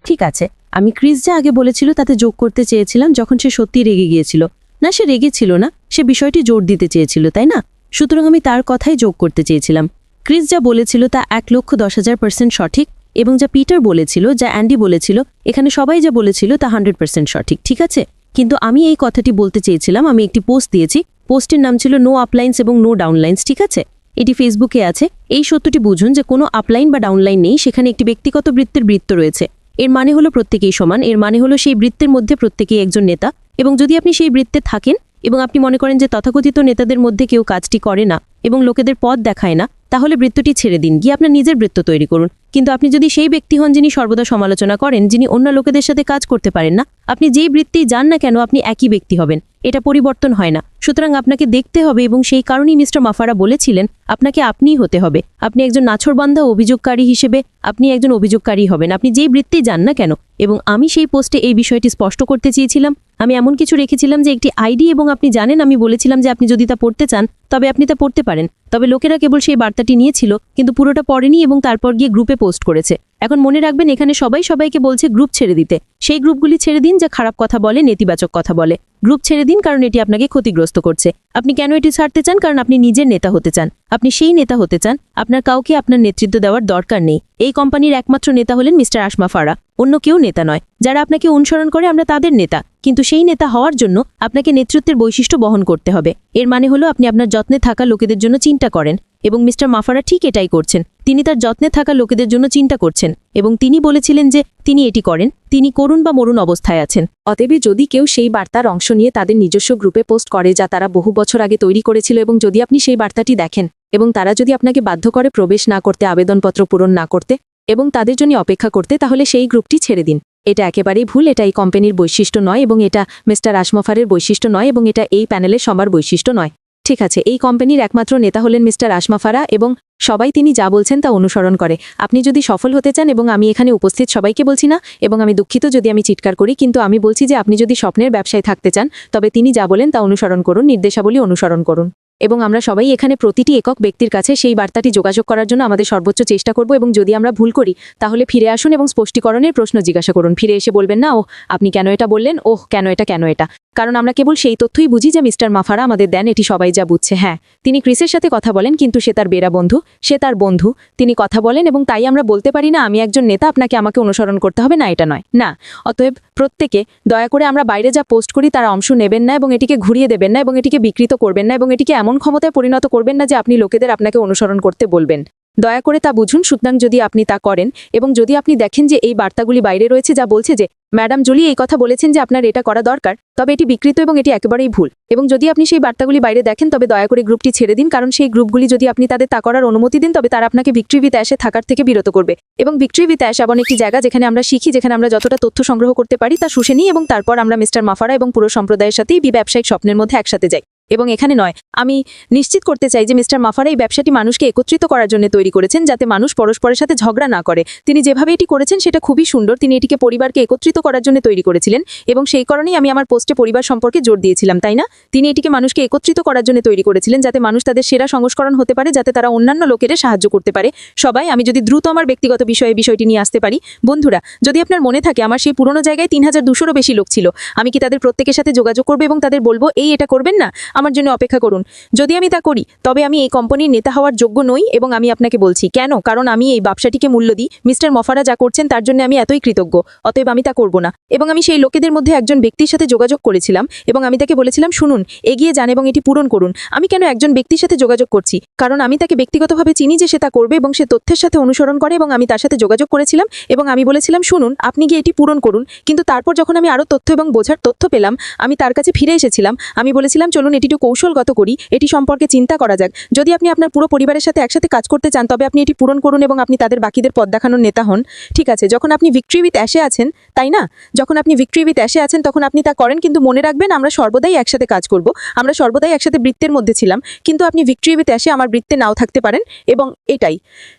ঠিক আছে, আমি ক্রিস যা আগে বলেছিল তাতে যোগ করতে চেয়েছিলাম যখন সে সত্যি রেগে গিয়েছিল। না, সে রেগেছিল না, সে বিষয়টি জোর দিতে চেয়েছিল, তাই না? সুতরাং আমি তার কথাই যোগ করতে চেয়েছিলাম। ক্রিস যা বলেছিল তা 1,10,000% সঠিক এবং যা পিটার বলেছিল, যা অ্যান্ডি বলেছিল, এখানে সবাই যা বলেছিল তা 100% সঠিক, ঠিক আছে? কিন্তু আমি এই কথাটি বলতে চেয়েছিলাম। আমি একটি পোস্ট দিয়েছি, পোস্টের নাম ছিল নো আপলাইন্স এবং নো ডাউনলাইন্স, ঠিক আছে? এটি ফেসবুকে আছে। এই সত্যটি বুঝুন যে কোনো আপলাইন বা ডাউনলাইন নেই, সেখানে একটি ব্যক্তিগত বৃত্তের বৃত্ত রয়েছে। এর মানে হলো প্রত্যেকেই সমান, এর মানে হলো সেই বৃত্তের মধ্যে প্রত্যেকেই একজন নেতা। এবং যদি আপনি সেই বৃত্তে থাকেন এবং আপনি মনে করেন যে তথাকথিত নেতাদের মধ্যে কেউ কাজটি করে না এবং লোকেদের পথ দেখায় না, তাহলে বৃত্তটি ছেড়ে দিন, গিয়ে আপনার নিজের বৃত্ত তৈরি করুন। কিন্তু আপনি যদি সেই ব্যক্তি হন যিনি সর্বদা সমালোচনা করেন, যিনি অন্য লোকেদের সাথে কাজ করতে পারেন না, আপনি যেই বৃত্তেই যান না কেন আপনি একই ব্যক্তি হবেন। এটা পরিবর্তন হয় না। সুতরাং আপনাকে দেখতে হবে এবং সেই কারণেই মিস্টার মাফারা বলেছিলেন আপনাকে আপনিই হতে হবে। আপনি একজন নাছোড়বান্ধা অভিযোগকারী হিসেবে আপনি একজন অভিযোগকারী হবেন, আপনি যেই বৃত্তেই যান না কেন। এবং আমি সেই পোস্টে এই বিষয়টি স্পষ্ট করতে চেয়েছিলাম। আমি এমন কিছু রেখেছিলাম যে একটি আইডি, এবং আপনি জানেন আমি বলেছিলাম যে আপনি যদি তা পড়তে চান তবে আপনি তা পড়তে পারেন। তবে লোকেরা কেবল সেই বার্তাটি নিয়েছিল কিন্তু পুরোটা পড়েনি এবং তারপর গিয়ে গ্রুপে পোস্ট করেছে। এখন মনে রাখবেন, এখানে সবাই সবাইকে বলছে গ্রুপ ছেড়ে দিতে। সেই গ্রুপগুলি ছেড়ে দিন যা খারাপ কথা বলে, নেতিবাচক কথা বলে। গ্রুপ ছেড়ে দিন কারণ এটি আপনাকে ক্ষতিগ্রস্ত করছে। আপনি কেন এটি ছাড়তে চান? কারণ আপনি নিজের নেতা হতে চান, আপনি সেই নেতা হতে চান। আপনার কাউকে আপনার নেতৃত্ব দেওয়ার দরকার নেই। এই কোম্পানির একমাত্র নেতা হলেন মিস্টার আশমাফারা, অন্য কেউ নেতা নয়। যারা আপনাকে অনুসরণ করে আমরা তাদের নেতা, কিন্তু সেই নেতা হওয়ার জন্য আপনাকে নেতৃত্বের বৈশিষ্ট্য বহন করতে হবে। এর মানে হলো আপনি আপনার যত্নে থাকা লোকেদের জন্য চিন্তা করেন, এবং মিস্টার মাফারা ঠিক এটাই করছেন। তিনি তার যত্নে থাকা লোকেদের জন্য চিন্তা করছেন এবং তিনি বলেছিলেন যে তিনি এটি করেন, তিনি করুণ বা মরুণ অবস্থায় আছেন। অতএব যদি কেউ সেই বার্তার অংশ নিয়ে তাদের নিজস্ব গ্রুপে পোস্ট করে যা তারা বহু বছর আগে তৈরি করেছিল, এবং যদি আপনি সেই বার্তাটি দেখেন এবং তারা যদি আপনাকে বাধ্য করে প্রবেশ না করতে, আবেদনপত্র পূরণ না করতে এবং তাদের জন্য অপেক্ষা করতে, তাহলে সেই গ্রুপটি ছেড়ে দিন। এটা একেবারেই ভুল। এটা এই কোম্পানির বৈশিষ্ট্য নয় এবং এটা মিস্টার আশমাফারের বৈশিষ্ট্য নয় এবং এটা এই প্যানেলের সবার বৈশিষ্ট্য নয়। ঠিক আছে, এই কোম্পানির একমাত্র নেতা হলেন মিস্টার আশমাফারা এবং সবাই তিনি যা বলছেন তা অনুসরণ করে। আপনি যদি সফল হতে চান, এবং আমি এখানে উপস্থিত সবাইকে বলছি না, এবং আমি দুঃখিত যদি আমি চিৎকার করি, কিন্তু আমি বলছি যে আপনি যদি স্বপ্নের ব্যবসায় থাকতে চান তবে তিনি যা বলেন তা অনুসরণ করুন, নির্দেশাবলী অনুসরণ করুন। এবং আমরা সবাই এখানে প্রতিটি একক ব্যক্তির কাছে সেই বার্তাটি যোগাযোগ করার জন্য আমাদের সর্বোচ্চ চেষ্টা করব, এবং যদি আমরা ভুল করি তাহলে ফিরে আসুন এবং স্পষ্টীকরণের প্রশ্ন জিজ্ঞাসা করুন। ফিরে এসে বলবেন না, ওহ আপনি কেন এটা বললেন, ওহ কেন এটা। কারণ আমরা কেবল সেই তথ্যই বুঝি যা মিস্টার মাফারা আমাদের দেন, এটি সবাই যা বুঝছে। হ্যাঁ, তিনি ক্রিসের সাথে কথা বলেন, কিন্তু সে তার বেরা বন্ধু, সে তার বন্ধু, তিনি কথা বলেন, এবং তাই আমরা বলতে পারি না আমি একজন নেতা, আপনাকে আমাকে অনুসরণ করতে হবে, না এটা নয়। না, অতএব প্রত্যেকে দয়া করে আমরা বাইরে যা পোস্ট করি তার অংশ নেবেন না, এবং এটিকে ঘুরিয়ে দেবেন না, এবং এটিকে বিকৃত করবেন না, এবং এটিকে এমন ক্ষমতায় পরিণত করবেন না যে আপনি লোকেদের আপনাকে অনুসরণ করতে বলবেন। দয়া করে তা বুঝুন। সুতরাং যদি আপনি তা করেন, এবং যদি আপনি দেখেন যে এই বার্তাগুলি বাইরে রয়েছে যা বলছে যে ম্যাডাম জুলি এই কথা বলেছেন যে আপনার এটা করা দরকার, তবে এটি বিকৃত এবং এটি একেবারেই ভুল, এবং যদি আপনি সেই বার্তাগুলি বাইরে দেখেন তবে দয়া করে গ্রুপটি ছেড়ে দিন, কারণ সেই গ্রুপগুলি যদি আপনি তাদের তা করার অনুমতি দিন তবে তারা আপনাকে ভিক্টরি উইথ অ্যাশে থাকার থেকে বিরত করবে। এবং ভিক্টরি উইথ অ্যাশ এমন একটি জায়গা যেখানে আমরা শিখি, যেখানে আমরা যতটা তথ্য সংগ্রহ করতে পারি তা শুষে নিই, এবং তারপর আমরা মিস্টার মাফারা এবং পুরো সম্প্রদায়ের সাথেই ব্যবসায়িক স্বপ্নের মধ্যে একসাথে যাই। এবং এখানে নয়, আমি নিশ্চিত করতে চাই যে মিস্টার মাফারা এই ব্যবসাটি মানুষকে একত্রিত করার জন্য তৈরি করেছেন, যাতে মানুষ পরস্পরের সাথে ঝগড়া না করে। তিনি যেভাবে এটি করেছেন সেটা খুবই সুন্দর। তিনি এটিকে পরিবারকে একত্রিত করার জন্য তৈরি করেছিলেন, এবং সেই কারণেই আমি আমার পোস্টে পরিবার সম্পর্কে জোর দিয়েছিলাম, তাই না? তিনি এটিকে মানুষকে একত্রিত করার জন্য তৈরি করেছিলেন, যাতে মানুষ তাদের সেরা সংস্করণ হতে পারে, যাতে তারা অন্যান্য লোকেদের সাহায্য করতে পারে। সবাই, আমি যদি দ্রুত আমার ব্যক্তিগত বিষয়টি নিয়ে আসতে পারি, বন্ধুরা, যদি আপনার মনে থাকে আমার সেই পুরনো জায়গায় 3200-রও বেশি লোক ছিল, আমি কি তাদের প্রত্যেকের সাথে যোগাযোগ করবো এবং তাদের বলবো এই এটা করবেন না, আমার জন্য অপেক্ষা করুন? যদি আমি তা করি তবে আমি এই কোম্পানির নেতা হওয়ার যোগ্য নই, এবং আমি আপনাকে বলছি কেন, কারণ আমি এই ব্যবসাটিকে মূল্য দিই। মিস্টার মাফারা যা করছেন তার জন্য আমি এতই কৃতজ্ঞ, অতএব আমি তা করব না। এবং আমি সেই লোকেদের মধ্যে একজন ব্যক্তির সাথে যোগাযোগ করেছিলাম, এবং আমি তাকে বলেছিলাম শুনুন, এগিয়ে যান এবং এটি পূরণ করুন। আমি কেন একজন ব্যক্তির সাথে যোগাযোগ করছি? কারণ আমি তাকে ব্যক্তিগতভাবে চিনি যে সে তা করবে, এবং সে তথ্যের সাথে অনুসরণ করে, এবং আমি তার সাথে যোগাযোগ করেছিলাম, এবং আমি বলেছিলাম শুনুন, আপনি গিয়ে এটি পূরণ করুন। কিন্তু তারপর যখন আমি আরও তথ্য এবং বোঝার তথ্য পেলাম, আমি তার কাছে ফিরে এসেছিলাম। আমি বলেছিলাম চলুন এটিটু কৌশলগত করি, এটি সম্পর্কে চিন্তা করা যাক। যদি আপনি আপনার পুরো পরিবারের সাথে একসাথে কাজ করতে চান তবে আপনি এটি পূরণ করুন, এবং আপনি তাদের বাকিদের পথ দেখানোর নেতা হন। ঠিক আছে, যখন আপনি ভিক্টরি উইথ অ্যাশে আছেন, তাই না? যখন আপনি ভিক্টরি উইথ অ্যাশে আছেন তখন আপনি তা করেন, কিন্তু মনে রাখবেন আমরা সর্বদাই একসাথে কাজ করব, আমরা সর্বদাই একসাথে বৃত্তের মধ্যে ছিলাম, কিন্তু আপনি ভিক্টরি উইথ অ্যাশে আমার বৃত্তে নাও থাকতে পারেন, এবং এটাই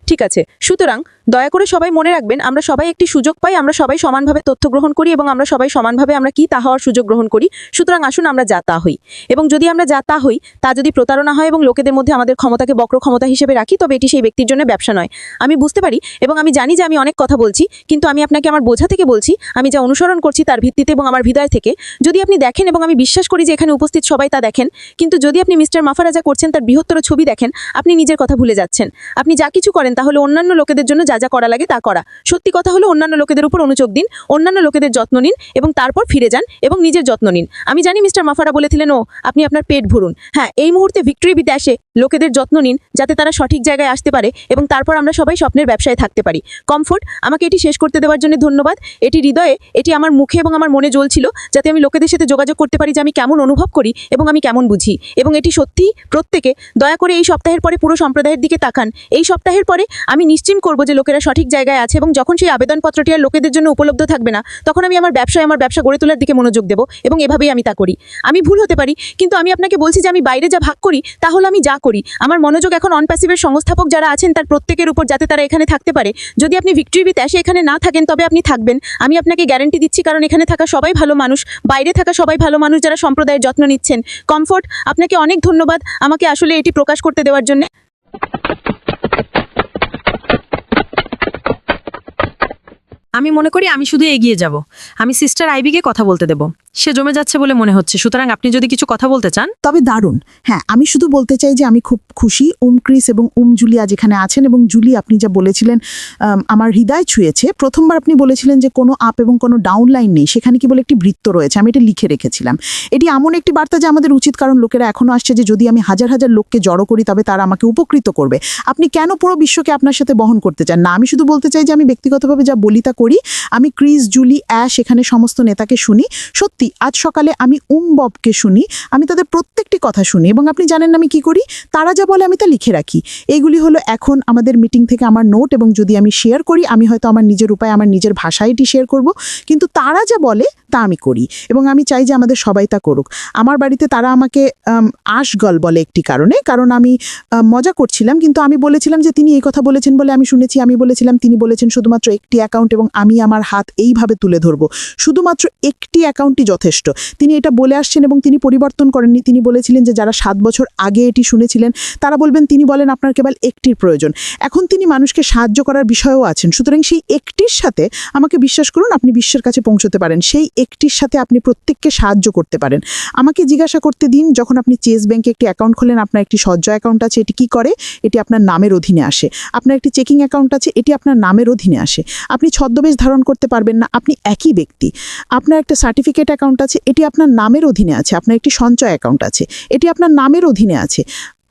ঠিক আছে। সুতরাং দয়া করে সবাই মনে রাখবেন আমরা সবাই একটি সুযোগ পাই, আমরা সবাই সমানভাবে তথ্য গ্রহণ করি, এবং আমরা সবাই সমানভাবে আমরা কি তা হওয়ার সুযোগ গ্রহণ করি। সুতরাং আসুন আমরা যা তা হই, এবং যদি আমরা যা তা হই তা যদি প্রতারণা হয় এবং লোকেদের মধ্যে আমাদের ক্ষমতাকে বক্র ক্ষমতা হিসেবে রাখি তবে এটি সেই ব্যক্তির জন্য ব্যবসা নয়। আমি বুঝতে পারি এবং আমি জানি যে আমি অনেক কথা বলছি, কিন্তু আমি আপনাকে আমার বোঝা থেকে বলছি, আমি যা অনুসরণ করছি তার ভিত্তিতে এবং আমার হৃদয় থেকে। যদি আপনি দেখেন, এবং আমি বিশ্বাস করি যে এখানে উপস্থিত সবাই তা দেখেন, কিন্তু যদি আপনি মিস্টার মাফারা যা করছেন তার বৃহত্তর ছবি দেখেন, আপনি নিজের কথা ভুলে যাচ্ছেন। আপনি যা কিছু করেন তাহলে অন্যান্য লোকেদের জন্য যা যা করা লাগে তা করা। সত্যি কথা হলো অন্যান্য লোকেদের উপর অনুযোগ দিন, অন্যান্য লোকেদের যত্ন নিন, এবং তারপর ফিরে যান এবং নিজের যত্ন নিন। আমি জানি মিস্টার মাফারা বলেছিলেন ও আপনি আপনার পেট ভরুন। হ্যাঁ, এই মুহূর্তে ভিক্টরি উইথ অ্যাশে লোকেদের যত্ন নিন যাতে তারা সঠিক জায়গায় আসতে পারে, এবং তারপর আমরা সবাই স্বপ্নের ব্যবসায় থাকতে পারি। কমফোর্ট, আমাকে এটি শেষ করতে দেওয়ার জন্য ধন্যবাদ। এটি হৃদয়ে, এটি আমার মুখে এবং আমার মনে জ্বলছিল, যাতে আমি লোকেদের সাথে যোগাযোগ করতে পারি যে আমি কেমন অনুভব করি এবং আমি কেমন বুঝি। এবং এটি সত্যি প্রত্যেকে দয়া করে এই সপ্তাহের পরে পুরো সম্প্রদায়ের দিকে তাকান। এই সপ্তাহের পরে আমি নিশ্চিত করব যে লোকেরা সঠিক জায়গায় আছে, এবং যখন সেই আবেদনপত্রটি আর লোকেদের জন্য উপলব্ধ থাকবে না তখন আমি আমার ব্যবসা গড়ে তোলার দিকে মনোযোগ দেব, এবং এভাবেই আমি তা করি। আমি ভুল হতে পারি, কিন্তু আমি আপনাকে বলছি যে আমি বাইরে যা ভাগ করি তাহলে আমি যা করি। আমার মনোযোগ এখন অন প্যাসিভের সংস্থাপক যারা আছেন তার প্রত্যেকের উপর, যাতে তারা এখানে থাকতে পারে। যদি আপনি ভিক্টরি উইথ অ্যাশে এখানে না থাকেন তবে আপনি থাকবেন, আমি আপনাকে গ্যারান্টি দিচ্ছি, কারণ এখানে থাকা সবাই ভালো মানুষ, বাইরে থাকা সবাই ভালো মানুষ যারা সম্প্রদায়ের যত্ন নিচ্ছেন। কমফোর্ট, আপনাকে অনেক ধন্যবাদ আমাকে আসলে এটি প্রকাশ করতে দেওয়ার জন্য। আমি মনে করি আমি শুধু এগিয়ে যাব। আমি সিস্টার আইবিকে কথা বলতে দেব, সে জমে যাচ্ছে বলে মনে হচ্ছে। সুতরাং আপনি যদি কিছু কথা বলতে চান। তবে দারুণ। হ্যাঁ, আমি শুধু বলতে চাই যে আমি খুব খুশি ক্রিস এবং জুলি আজ এখানে আছেন। এবং জুলি, আপনি যা বলেছিলেন আমার হৃদয় ছুঁয়েছে। প্রথমবার আপনি বলেছিলেন যে কোনো আপ এবং কোনো ডাউন লাইন নেই, সেখানে কেবল একটি বৃত্ত রয়েছে। আমি এটা লিখে রেখেছিলাম। এটি এমন একটি বার্তা যে আমাদের উচিত, কারণ লোকেরা এখনও আসছে যে যদি আমি হাজার হাজার লোককে জড়ো করি তবে তারা আমাকে উপকৃত করবে। আপনি কেন পুরো বিশ্বকে আপনার সাথে বহন করতে চান না? আমি শুধু বলতে চাই যে আমি ব্যক্তিগতভাবে যা বলি তা করি। আমি ক্রিস, জুলি, অ্যাশ, এখানে সমস্ত নেতাকে শুনি। সত্যি সত্যি আজ সকালে আমি ববকে শুনি, আমি তাদের প্রত্যেকটি কথা শুনি এবং আপনি জানেন আমি কি করি, তারা যা বলে আমি তা লিখে রাখি। এইগুলি হলো এখন আমাদের মিটিং থেকে আমার নোট, এবং যদি আমি শেয়ার করি আমি হয়তো আমার নিজের উপায়ে আমার নিজের ভাষায় এটি শেয়ার করব, কিন্তু তারা যা বলে তা আমি করি এবং আমি চাই যে আমাদের সবাই তা করুক। আমার বাড়িতে তারা আমাকে আশগল বলে একটি কারণ আমি মজা করছিলাম, কিন্তু আমি বলেছিলাম যে তিনি এই কথা বলেছেন বলে আমি শুনেছি, আমি বলেছিলাম তিনি বলেছেন শুধুমাত্র একটি অ্যাকাউন্ট এবং আমি আমার হাত এইভাবে তুলে ধরবো, শুধুমাত্র একটি অ্যাকাউন্টই যথেষ্ট। তিনি এটা বলে আসছেন এবং তিনি পরিবর্তন করেননি। তিনি বলেছিলেন যে যারা 7 বছর আগে এটি শুনেছিলেন তারা বলবেন, তিনি বলেন আপনার কেবল একটির প্রয়োজন। এখন তিনি মানুষকে সাহায্য করার বিষয়েও আছেন, সুতরাং সেই একটির সাথে আমাকে বিশ্বাস করুন আপনি বিশ্বের কাছে পৌঁছতে পারেন, সেই একটির সাথে আপনি প্রত্যেককে সাহায্য করতে পারেন। আমাকে জিজ্ঞাসা করতে দিন, যখন আপনি চেস ব্যাংকে একটি অ্যাকাউন্ট খোলেন, আপনার একটি সঞ্চয় অ্যাকাউন্ট আছে, এটি কি করে? এটি আপনার নামের অধীনে আসে। আপনার একটি চেকিং অ্যাকাউন্ট আছে, এটি আপনার নামের অধীনে আসে। আপনি ছদ্মবেশ ধারণ করতে পারবেন না, আপনি একই ব্যক্তি। আপনার একটা সার্টিফিকেট অ্যাকাউন্ট আছে, এটি আপনার নামের অধীনে আছে। আপনার একটি সঞ্চয় অ্যাকাউন্ট আছে, এটি আপনার নামের অধীনে আছে।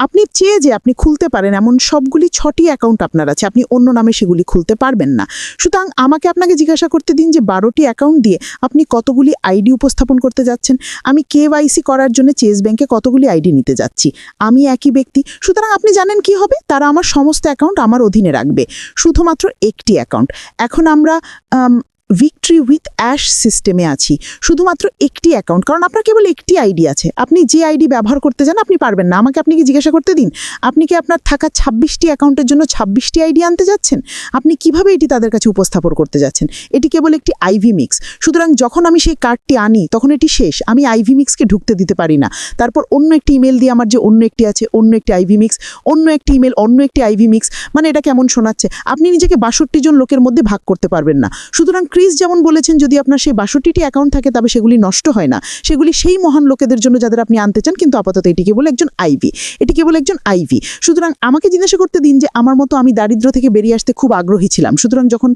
আপনি চেয়ে যে আপনি খুলতে পারেন এমন সবগুলি 6টি অ্যাকাউন্ট আপনার আছে, আপনি অন্য নামে সেগুলি খুলতে পারবেন না। সুতরাং আমাকে আপনাকে জিজ্ঞাসা করতে দিন যে 12টি অ্যাকাউন্ট দিয়ে আপনি কতগুলি আইডি উপস্থাপন করতে যাচ্ছেন। আমি KYC করার জন্য চেস ব্যাংকে কতগুলি আইডি নিতে যাচ্ছি, আমি একই ব্যক্তি। সুতরাং আপনি জানেন কি হবে, তারা আমার সমস্ত অ্যাকাউন্ট আমার অধীনে রাখবে, শুধুমাত্র একটি অ্যাকাউন্ট। এখন আমরা ভিক্টরি উইথ অ্যাশ সিস্টেমে আছি, শুধুমাত্র একটি অ্যাকাউন্ট, কারণ আপনার কেবল একটি আইডি আছে। আপনি যে আইডি ব্যবহার করতে যান আপনি পারবেন না। আপনি কি জিজ্ঞাসা করতে দিন, আপনি কি আপনার থাকা 26টি অ্যাকাউন্টের জন্য 26টি আইডি আনতে যাচ্ছেন? আপনি কিভাবে এটি তাদের কাছে উপস্থাপন করতে যাচ্ছেন? এটি কেবল একটি আইভি মিক্স। সুতরাং যখন আমি সেই কার্ডটি আনি তখন এটি শেষ, আমি আইভি মিক্সকে ঢুকতে দিতে পারি না। তারপর অন্য একটি ইমেল দিয়ে আমার যে অন্য একটি আছে, অন্য একটি আইভি মিক্স, অন্য একটি ইমেল, অন্য একটি আইভি মিক্স, মানে এটা কেমন শোনাচ্ছে? আপনি নিজেকে 62 জন লোকের মধ্যে ভাগ করতে পারবেন না। সুতরাং ক্রিস যেমন বলেছেন, যদি আপনার সেই 62টি অ্যাকাউন্ট থাকে তবে সেগুলি নষ্ট হয় না, সেগুলি সেই মহান লোকেদের জন্য যাদের আপনি আনতে চান, কিন্তু আপাতত এটি কেবল একজন আইভি, এটি কেবল একজন আইভি। সুতরাং আমাকে জিজ্ঞাসা করতে দিন যে আমার মতো আমি দারিদ্র্য থেকে বেরিয়ে আসতে খুব আগ্রহী ছিলাম। সুতরাং যখন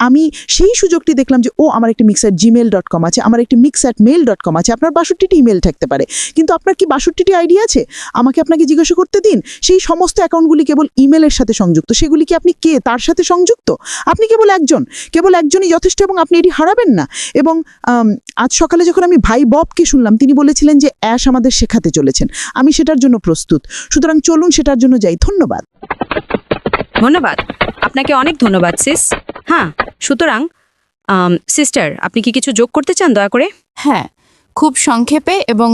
আমি সেই সুযোগটি দেখলাম যে আমার একটি mix@gmail.com আছে, আমার একটি mix@mail.com আছে, আপনার 62টি ইমেল থাকতে পারে, কিন্তু আপনার কি 62টি আইডি আছে? আপনাকে জিজ্ঞাসা করতে দিন, সেই সমস্ত অ্যাকাউন্টগুলি কেবল ইমেলের সাথে সংযুক্ত, সেগুলি কি আপনি কে তার সাথে সংযুক্ত? আপনি কেবল একজনই যথেষ্ট এবং আপনি এটি হারাবেন না। এবং আজ সকালে যখন আমি ভাই ববকে শুনলাম, তিনি বলেছিলেন যে অ্যাশ আমাদের শেখাতে চলেছেন, আমি সেটার জন্য প্রস্তুত। সুতরাং চলুন সেটার জন্য যাই। ধন্যবাদ। ধন্যবাদ আপনাকে, অনেক ধন্যবাদ সিস। হ্যাঁ, সুতরাং সিস্টার, আপনি কি কিছু যোগ করতে চান দয়া করে? হ্যাঁ, খুব সংক্ষেপে এবং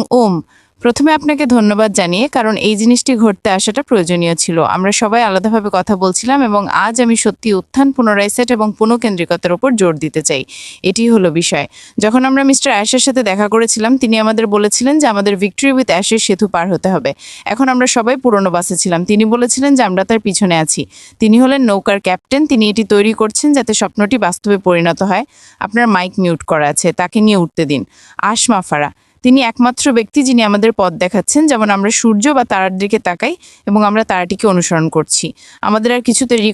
প্রথমে আপনাকে ধন্যবাদ জানিয়ে, কারণ এই জিনিসটি ঘটতে আসাটা প্রয়োজনীয় ছিল। আমরা সবাই আলাদাভাবে কথা বলছিলাম এবং আজ আমি সত্যি উত্থান, পুনরায় সেট এবং পুনঃকেন্দ্রিকতার উপর জোর দিতে চাই। এটি হলো বিষয়। যখন আমরা মিস্টার অ্যাশের সাথে দেখা করেছিলাম, তিনি আমাদের বলেছিলেন যে আমাদের ভিক্টরি উইথ অ্যাশের সেতু পার হতে হবে। এখন আমরা সবাই পুরনো বাসে ছিলাম। তিনি বলেছিলেন যে আমরা তার পিছনে আছি। তিনি হলেন নৌকার ক্যাপ্টেন, তিনি এটি তৈরি করছেন যাতে স্বপ্নটি বাস্তবে পরিণত হয়। আপনার মাইক মিউট করা আছে, তাকে নিয়ে উঠতে দিন। আসমা ফারা, তিনি একমাত্র ব্যক্তি যিনি আমাদের পথ দেখাচ্ছেন। যেমন আমরা সূর্য বা তারার দিকে তাকাই এবং আমরা তারাটিকে অনুসরণ করছি। আমাদের আর কিছু তৈরি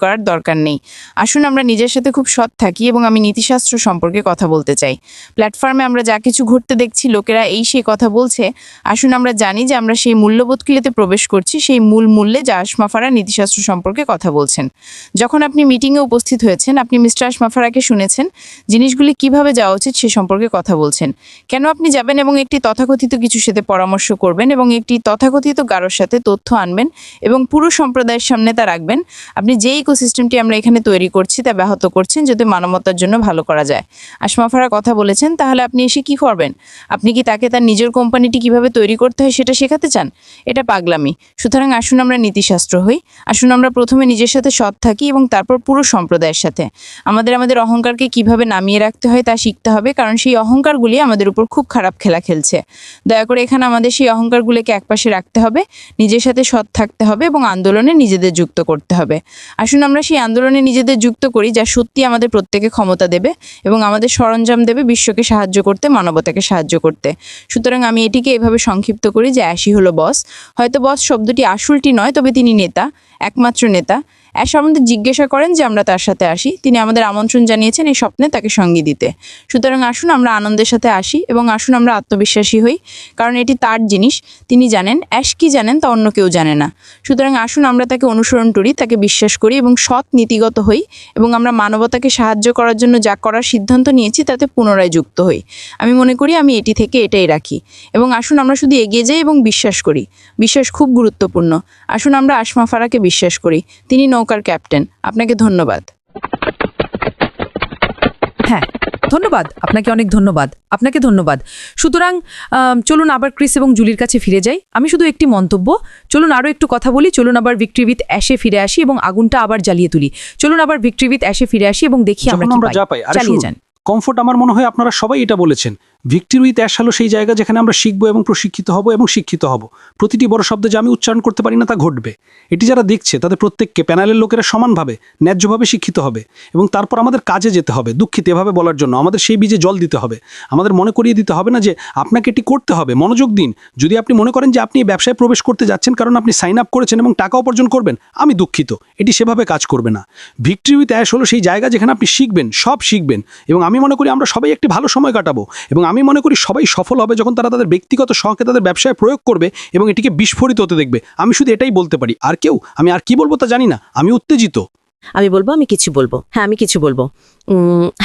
করার দরকার নেই। আসুন আমরা নিজের সাথে খুব সৎ থাকি এবং আমি নীতিশাস্ত্র সম্পর্কে কথা বলতে চাই। প্ল্যাটফর্মে আমরা যা কিছু ঘটতে দেখছি, লোকেরা সেই কথা বলছে। আসুন আমরা জানি যে আমরা সেই মূল্যবোধগুলিতে প্রবেশ করছি, সেই মূল মূল্যে যা আশমাফারা নীতিশাস্ত্র সম্পর্কে কথা বলছেন। যখন আপনি মিটিংয়ে উপস্থিত হয়েছেন, আপনি মিস্টার আশমাফারাকে শুনেছেন জিনিসগুলি কিভাবে যাওয়া উচিত সে সম্পর্কে কথা বলছেন। কেন আপনি যাবেন এবং একটি তথাকথিত কিছুর সাথে পরামর্শ করবেন এবং একটি তথাকথিত কারোর সাথে তথ্য আনবেন এবং পুরো সম্প্রদায়ের সামনে তা রাখবেন? আপনি যে ইকোসিস্টেমটি আমরা এখানে তৈরি করছি তা ব্যাহত করছেন যাতে মানবতার জন্য ভালো করা যায়। আশমাফারা কথা বলেছেন, তাহলে আপনি এসে কি করবেন? আপনি কি তাকে তার নিজের কোম্পানিটি কিভাবে তৈরি করতে হয় সেটা শেখাতে চান? এটা পাগলামি। সুতরাং আসুন আমরা নীতিশাস্ত্র হই। আসুন আমরা প্রথমে নিজের সাথে সৎ থাকি এবং তারপর পুরো সম্প্রদায়ের সাথে। আমাদের অহংকারকে কিভাবে নামিয়ে রাখতে হয় তা শিখতে হবে, কারণ সেই অহংকারগুলি আমাদের উপর খুব খারাপ খেলা খেলছে। দয়া করে এখানে আমাদের সেই অহংকারগুলোকে একপাশে রাখতে হবে, নিজের সাথে সৎ থাকতে হবে এবং আন্দোলনে নিজেদের যুক্ত করতে হবে। আসুন আমরা সেই আন্দোলনে নিজেদের যুক্ত করি যা সত্যি আমাদের প্রত্যেকে ক্ষমতা দেবে এবং আমাদের সরঞ্জাম দেবে বিশ্বকে সাহায্য করতে, মানবতাকে সাহায্য করতে। সুতরাং আমি এটিকে এভাবে সংক্ষিপ্ত করি যে অ্যাশই হলো বস। হয়তো বস শব্দটি আসলটি নয়, তবে তিনি নেতা, একমাত্র নেতা। অ্যাশ আমাদের জিজ্ঞাসা করেন যে আমরা তার সাথে আসি। তিনি আমাদের আমন্ত্রণ জানিয়েছেন এই স্বপ্নে তাকে সঙ্গী দিতে। সুতরাং আসুন আমরা আনন্দের সাথে আসি এবং আসুন আমরা আত্মবিশ্বাসী হই, কারণ এটি তার জিনিস। তিনি জানেন, অ্যাশ কি জানেন তা অন্য কেউ জানে না। সুতরাং আসুন আমরা তাকে অনুসরণ করি, তাকে বিশ্বাস করি এবং সৎ নীতিগত হই, এবং আমরা মানবতাকে সাহায্য করার জন্য যা করার সিদ্ধান্ত নিয়েছি তাতে পুনরায় যুক্ত হই। আমি মনে করি আমি এটি থেকে এটাই রাখি। এবং আসুন আমরা শুধু এগিয়ে যাই এবং বিশ্বাস করি। বিশ্বাস খুব গুরুত্বপূর্ণ। আসুন আমরা আসমা ফারাকে বিশ্বাস করি। তিনি নৌকার ক্যাপ্টেন। আপনাকে ধন্যবাদ। হ্যাঁ, ধন্যবাদ আপনাকে, অনেক ধন্যবাদ আপনাকে, ধন্যবাদ। সুতরাং চলুন আবার ক্রিস এবং জুলির কাছে ফিরে যাই। আমি শুধু একটি মন্তব্য, চলুন আরও একটু কথা বলি। চলুন আবার ভিক্টরি উইথ অ্যাশে ফিরে আসি এবং আগুনটা আবার জ্বালিয়ে তুলি। চলুন আবার ভিক্টরি উইথ অ্যাশে ফিরে আসি এবং দেখি আমরা যখন কি আমরা যা পাই। পাই, আরে চালিয়ে শুনুন, যান। কমফোর্ট, আমার মনে হয় আপনারা সবাই এটা বলেছেন, ভিক্টরি উইথ অ্যাশ হলো সেই জায়গা যেখানে আমরা শিখবো এবং প্রশিক্ষিত হব এবং শিক্ষিত হব। প্রতিটি বড় শব্দ যা আমি উচ্চারণ করতে পারি না তা ঘটবে। এটি যারা দেখছে তাদের প্রত্যেককে প্যানেলের লোকেরা সমানভাবে ন্যায্যভাবে শিক্ষিত হবে এবং তারপর আমাদের কাজে যেতে হবে। দুঃখিত এভাবে বলার জন্য আমাদের সেই বীজে জল দিতে হবে। আমাদের মনে করিয়ে দিতে হবে না যে আপনাকে এটি করতে হবে। মনোযোগ দিন। যদি আপনি মনে করেন যে আপনি এই ব্যবসায় প্রবেশ করতে যাচ্ছেন কারণ আপনি সাইন আপ করেছেন এবং টাকা উপার্জন করবেন, আমি দুঃখিত, এটি সেভাবে কাজ করবে না। ভিক্টরি উইথ অ্যাশ হলো সেই জায়গা যেখানে আপনি শিখবেন, সব শিখবেন, এবং আমি মনে করি আমরা সবাই একটি ভালো সময় কাটাবো। এবং আমি মনে করি সবাই সফল হবে যখন তারা তাদের ব্যক্তিগত শখকে তাদের ব্যবসায় প্রয়োগ করবে এবং এটিকে বিস্ফোরিত হতে দেখবে। আমি শুধু এটাই বলতে পারি। আর কেউ, আমি আর কি বলবো তা জানি না, আমি উত্তেজিত। আমি বলবো, আমি কিছু বলবো। হ্যাঁ, আমি কিছু বলবো।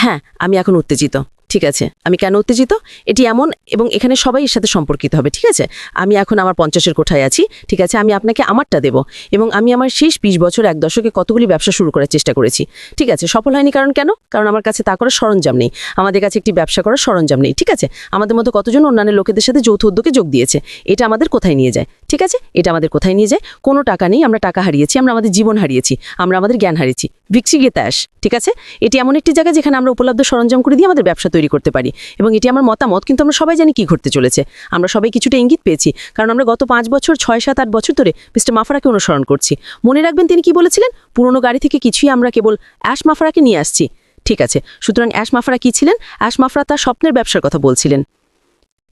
হ্যাঁ, আমি এখন উত্তেজিত। ঠিক আছে, আমি কেন উত্তেজিত এটি এমন, এবং এখানে সবাই এর সাথে সম্পর্কিত হবে। ঠিক আছে, আমি এখন আমার 50-এর কোঠায় আছি। ঠিক আছে, আমি আপনাকে আমারটা দেব, এবং আমি আমার শেষ 20 বছর 1 দশকে কতগুলি ব্যবসা শুরু করার চেষ্টা করেছি। ঠিক আছে, সফল হয়নি। কারণ কেন? কারণ আমার কাছে তা করার সরঞ্জাম নেই। আমাদের কাছে একটি ব্যবসা করার সরঞ্জাম নেই। ঠিক আছে, আমাদের মতো কতজন অন্যান্য লোকেদের সাথে যৌথ উদ্যোগে যোগ দিয়েছে। এটা আমাদের কোথায় নিয়ে যায়? ঠিক আছে, এটা আমাদের কোথায় নিয়ে যায়? কোনো টাকা নেই, আমরা টাকা হারিয়েছি, আমরা আমাদের জীবন হারিয়েছি, আমরা আমাদের জ্ঞান হারিয়েছি। ভিক্টরি উইথ অ্যাশ, ঠিক আছে, এটি এমন একটি জায়গা যেখানে আমরা উপলব্ধ সরঞ্জাম করে দিয়ে আমাদের ব্যবসা তৈরি করতে পারি। এবং এটি আমার মতামত, কিন্তু আমরা সবাই জানি কি ঘটতে চলেছে। আমরা সবাই কিছুটা ইঙ্গিত পেয়েছি, কারণ আমরা গত 5 বছর, 6, 7, 8 বছর ধরে মিস্টার মাফারাকে অনুসরণ করছি। মনে রাখবেন তিনি কি বলেছিলেন? পুরনো গাড়ি থেকে কিছুই আমরা কেবল অ্যাশ মাফারাকে নিয়ে আসছি। ঠিক আছে, সুতরাং অ্যাশ মাফারা কি ছিলেন? অ্যাশ মাফারা তার স্বপ্নের ব্যবসার কথা বলছিলেন।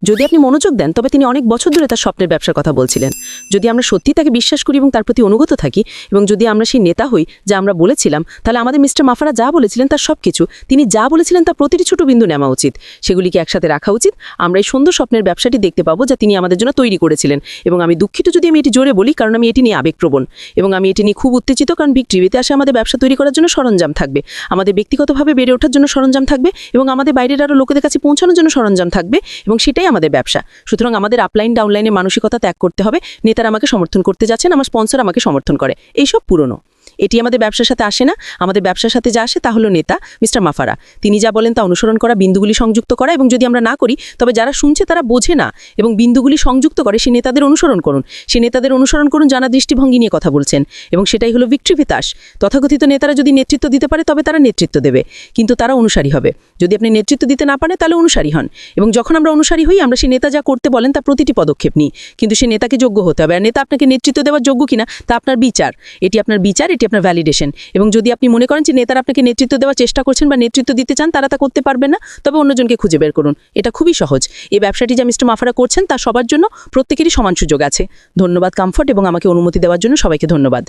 যদি আপনি মনোযোগ দেন তবে তিনি অনেক বছর ধরে তার স্বপ্নের ব্যবসার কথা বলছিলেন। যদি আমরা সত্যি তাকে বিশ্বাস করি এবং তার প্রতি অনুগত থাকি, এবং যদি আমরা সেই নেতা হই যা আমরা বলেছিলাম, তাহলে আমাদের মিস্টার মাফারা যা বলেছিলেন তার সব কিছু, তিনি যা বলেছিলেন তার প্রতিটি ছোট বিন্দু নেওয়া উচিত, সেগুলিকে একসাথে রাখা উচিত। আমরা এই সুন্দর স্বপ্নের ব্যবসাটি দেখতে পাবো যা তিনি আমাদের জন্য তৈরি করেছিলেন। এবং আমি দুঃখিত যদি আমি এটি জোরে বলি, কারণ আমি এটি নিয়ে আবেগপ্রবণ, এবং আমি এটি নিয়ে খুব উত্তেজিত। কারণ ভিক্টরি উইথ অ্যাশে আমাদের ব্যবসা তৈরি করার জন্য সরঞ্জাম থাকবে, আমাদের ব্যক্তিগতভাবে বেড়ে ওঠার জন্য সরঞ্জাম থাকবে, এবং আমাদের বাইরের আরও লোকেদের কাছে পৌঁছানোর জন্য সরঞ্জাম থাকবে, এবং সেটাই আমাদের ব্যবসা। সুতরাং আমাদের আপলাইন ডাউনলাইনের মানসিকতা ত্যাগ করতে হবে। নেতারা আমাকে সমর্থন করতে যাচ্ছেন, আমার স্পন্সর আমাকে সমর্থন করে, এইসব পুরনো। এটি আমাদের ব্যবসার সাথে আসে না। আমাদের ব্যবসার সাথে যা আসে তা হলো নেতা মিস্টার মাফারা। তিনি যা বলেন তা অনুসরণ করা, বিন্দুগুলি সংযুক্ত করা, এবং যদি আমরা না করি তবে যারা শুনছে তারা বোঝে না এবং বিন্দুগুলি সংযুক্ত করে, সেই নেতাদের অনুসরণ করুন। সেই নেতাদের অনুসরণ করুন যারা দৃষ্টিভঙ্গি নিয়ে কথা বলছেন, এবং সেটাই হলো ভিক্টরি উইথ অ্যাশ। তথাকথিত নেতারা যদি নেতৃত্ব দিতে পারে তবে তারা নেতৃত্ব দেবে, কিন্তু তারা অনুসারী হবে। যদি আপনি নেতৃত্ব দিতে না পারেন তাহলে অনুসারী হন, এবং যখন আমরা অনুসারী হই আমরা সেই নেতা যা করতে বলেন তার প্রতিটি পদক্ষেপ নিই, কিন্তু সেই নেতাকে যোগ্য হতে হবে। আর নেতা আপনাকে নেতৃত্ব দেওয়ার যোগ্য কিনা তা আপনার বিচার। এটি আপনার বিচার, এটি আপনার ভ্যালিডেশন। এবং যদি আপনি মনে করেন যে নেতারা আপনাকে নেতৃত্ব দেওয়ার চেষ্টা করছেন বা নেতৃত্ব দিতে চান, তারা তা করতে পারবেন না, তবে অন্যজনকে খুঁজে বের করুন। এটা খুবই সহজ। এই ব্যবসাটি যা মিস্টার মাফারা করছেন তা সবার জন্য, প্রত্যেকেরই সমান সুযোগ আছে। ধন্যবাদ কমফোর্ট, এবং আমাকে অনুমতি দেওয়ার জন্য সবাইকে ধন্যবাদ।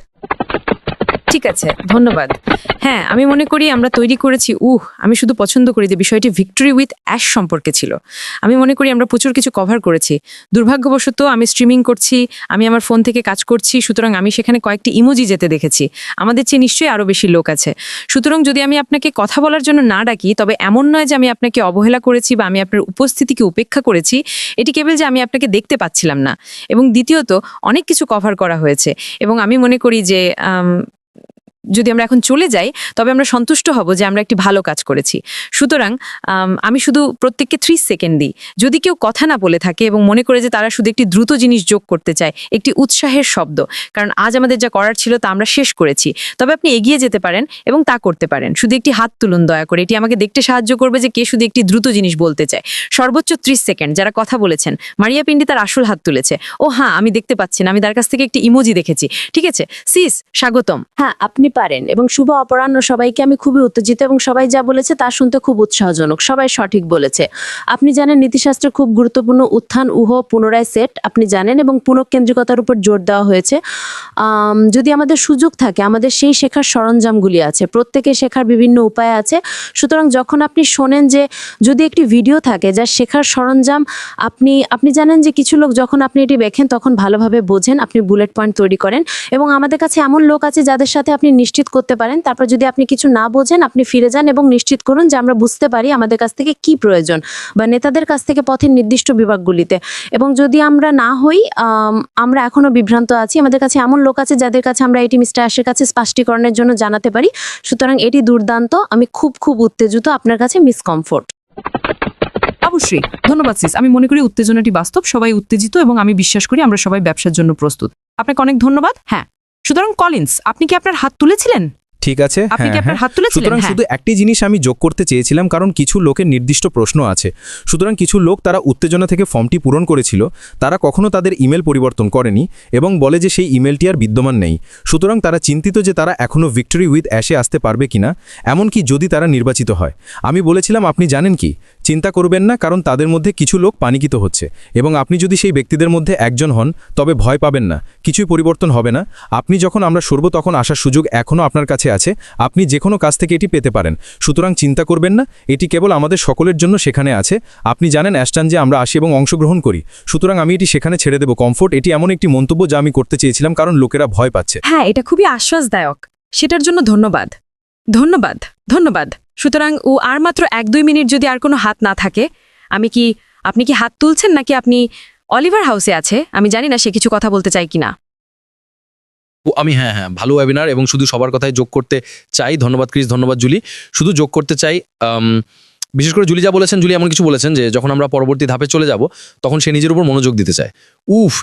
ঠিক আছে, ধন্যবাদ। হ্যাঁ, আমি মনে করি আমরা তৈরি করেছি। আমি শুধু পছন্দ করি যে বিষয়টি ভিক্টরি উইথ অ্যাশ সম্পর্কে ছিল। আমি মনে করি আমরা প্রচুর কিছু কভার করেছি। দুর্ভাগ্যবশত আমি স্ট্রিমিং করছি, আমি আমার ফোন থেকে কাজ করছি, সুতরাং আমি সেখানে কয়েকটি ইমোজি যেতে দেখেছি। আমাদের চেয়ে নিশ্চয়ই আরও বেশি লোক আছে। সুতরাং যদি আমি আপনাকে কথা বলার জন্য না ডাকি, তবে এমন নয় যে আমি আপনাকে অবহেলা করেছি বা আমি আপনার উপস্থিতিকে উপেক্ষা করেছি। এটি কেবল যে আমি আপনাকে দেখতে পাচ্ছিলাম না। এবং দ্বিতীয়ত, অনেক কিছু কভার করা হয়েছে, এবং আমি মনে করি যে যদি আমরা এখন চলে যাই তবে আমরা সন্তুষ্ট হব যে আমরা একটি ভালো কাজ করেছি। সুতরাং আমি শুধু প্রত্যেককে 30 সেকেন্ড দিই। যদি কেউ কথা না বলে থাকে এবং মনে করে যে তারা শুধু একটি দ্রুত জিনিস যোগ করতে চায়, একটি উৎসাহের শব্দ, কারণ আজ আমাদের যা করার ছিল তা আমরা শেষ করেছি, তবে আপনি এগিয়ে যেতে পারেন এবং তা করতে পারেন। শুধু একটি হাত তুলুন দয়া করে। এটি আমাকে দেখতে সাহায্য করবে যে কে শুধু একটি দ্রুত জিনিস বলতে চায়। সর্বোচ্চ 30 সেকেন্ড যারা কথা বলেছেন। মারিয়া পিন্ডি তার আসল হাত তুলেছে। ও হ্যাঁ, আমি দেখতে পাচ্ছি না, আমি তার কাছ থেকে একটি ইমোজি দেখেছি। ঠিক আছে সিস, স্বাগতম। হ্যাঁ, আপনি পারেন। এবং শুভ অপরাহ্ন সবাইকে। আমি খুবই উত্তেজিত এবং সবাই যা বলেছে তা শুনতে খুব উৎসাহজনক। সবাই সঠিক বলেছে। আপনি জানেন নীতিশাস্ত্রে খুব গুরুত্বপূর্ণ উত্থান উহ পুনরায় সেট আপনি জানেন, এবং পুনঃকেন্দ্রিকতার উপর জোর দেওয়া হয়েছে। যদি আমাদের সুযোগ থাকে, আমাদের সেই শেখার সরঞ্জামগুলি আছে, প্রত্যেকে শেখার বিভিন্ন উপায় আছে। সুতরাং যখন আপনি শোনেন যে যদি একটি ভিডিও থাকে যা শেখার সরঞ্জাম, আপনি জানেন যে কিছু লোক যখন আপনি এটি দেখেন তখন ভালোভাবে বোঝেন, আপনি বুলেট পয়েন্ট তৈরি করেন, এবং আমাদের কাছে এমন লোক আছে যাদের সাথে আপনি নিশ্চিত করতে পারেন। তারপর যদি আপনি কিছু না বোঝেন আপনি ফিরে যান এবং নিশ্চিত করুন যে আমরা বুঝতে পারি আমাদের কাছ থেকে কি প্রয়োজন, বা নেতাদের কাছ থেকে পথের নির্দিষ্ট বিভাগগুলিতে। এবং যদি আমরা না হই, আমরা এখনো বিভ্রান্ত আছি, আমাদের কাছে এমন লোক আছে যাদের কাছে আমরা এটি মিস্টার অ্যাশের কাছে স্পষ্টীকরণের জন্য জানাতে পারি। সুতরাং এটি দুর্দান্ত। আমি খুব উত্তেজিত, আপনার কাছে মিস কমফোর্ট। অবশ্যই ধন্যবাদ সিস। আমি মনে করি উত্তেজনাটি বাস্তব, সবাই উত্তেজিত এবং আমি বিশ্বাস করি আমরা সবাই ব্যবসার জন্য প্রস্তুত। আপনাকে অনেক ধন্যবাদ। হ্যাঁ, সুতরাং কলিন্স, আপনি কি আপনার হাত তুলেছিলেন? ঠিক আছে, আপনি কি হ্যাঁ, আপনার হ্যাঁ। হাত তুলেছিলেন? সুতরাং হ্যাঁ। শুধু একটি জিনিস আমি যোগ করতে চেয়েছিলাম, কারণ কিছু লোকের নির্দিষ্ট প্রশ্ন আছে। সুতরাং কিছু লোক তারা উত্তেজনা থেকে ফর্মটি পূরণ করেছিল, তারা কখনো তাদের ইমেল পরিবর্তন করেনি এবং বলে যে সেই ইমেলটি আর বিদ্যমান নেই। সুতরাং তারা চিন্তিত যে তারা এখনও ভিক্টরি উইথ অ্যাশে আসতে পারবে কিনা, এমনকি যদি তারা নির্বাচিত হয়। আমি বলেছিলাম আপনি জানেন কি, চিন্তা করবেন না, কারণ তাদের মধ্যে কিছু লোক পানিকিত হচ্ছে, এবং আপনি যদি সেই ব্যক্তিদের মধ্যে একজন হন তবে ভয় পাবেন না, কিছুই পরিবর্তন হবে না। আপনি যখন আমরা সরব তখন আসার সুযোগ এখনও আপনার কাছে আছে, আপনি যে কোনো কাজ থেকে এটি পেতে পারেন। সুতরাং চিন্তা করবেন না, এটি কেবল আমাদের সকলের জন্য সেখানে আছে। আপনি জানেন অ্যাস্টান যে আমরা আসি এবং অংশগ্রহণ করি, সুতরাং আমি এটি সেখানে ছেড়ে দেব। কমফোর্ট, এটি এমন একটি মন্তব্য যা আমি করতে চেয়েছিলাম কারণ লোকেরা ভয় পাচ্ছে। হ্যাঁ, এটা খুবই আশ্বাসদায়ক, সেটার জন্য ধন্যবাদ। ধন্যবাদ, ধন্যবাদ। সুতরাং আর মাত্র 1-2 মিনিট যদি আর কোনো হাত না থাকে, আপনি কি হাত তুলছেন নাকি আপনি অলিভার হাউসে আছে? আমি জানি না সে কিছু কথা বলতে চাই কিনা। আমি হ্যাঁ, ভালো ওয়েবিনার, এবং শুধু সবার কথায় যোগ করতে চাই। ধন্যবাদ ক্রিস, ধন্যবাদ জুলি। শুধু যোগ করতে চাই, বিশেষ করে জুলি যা বলেছেন, জুলি এমন কিছু বলেছেন যে যখন আমরা পরবর্তী ধাপে চলে যাব তখন সে নিজের উপর মনোযোগ দিতে চায়।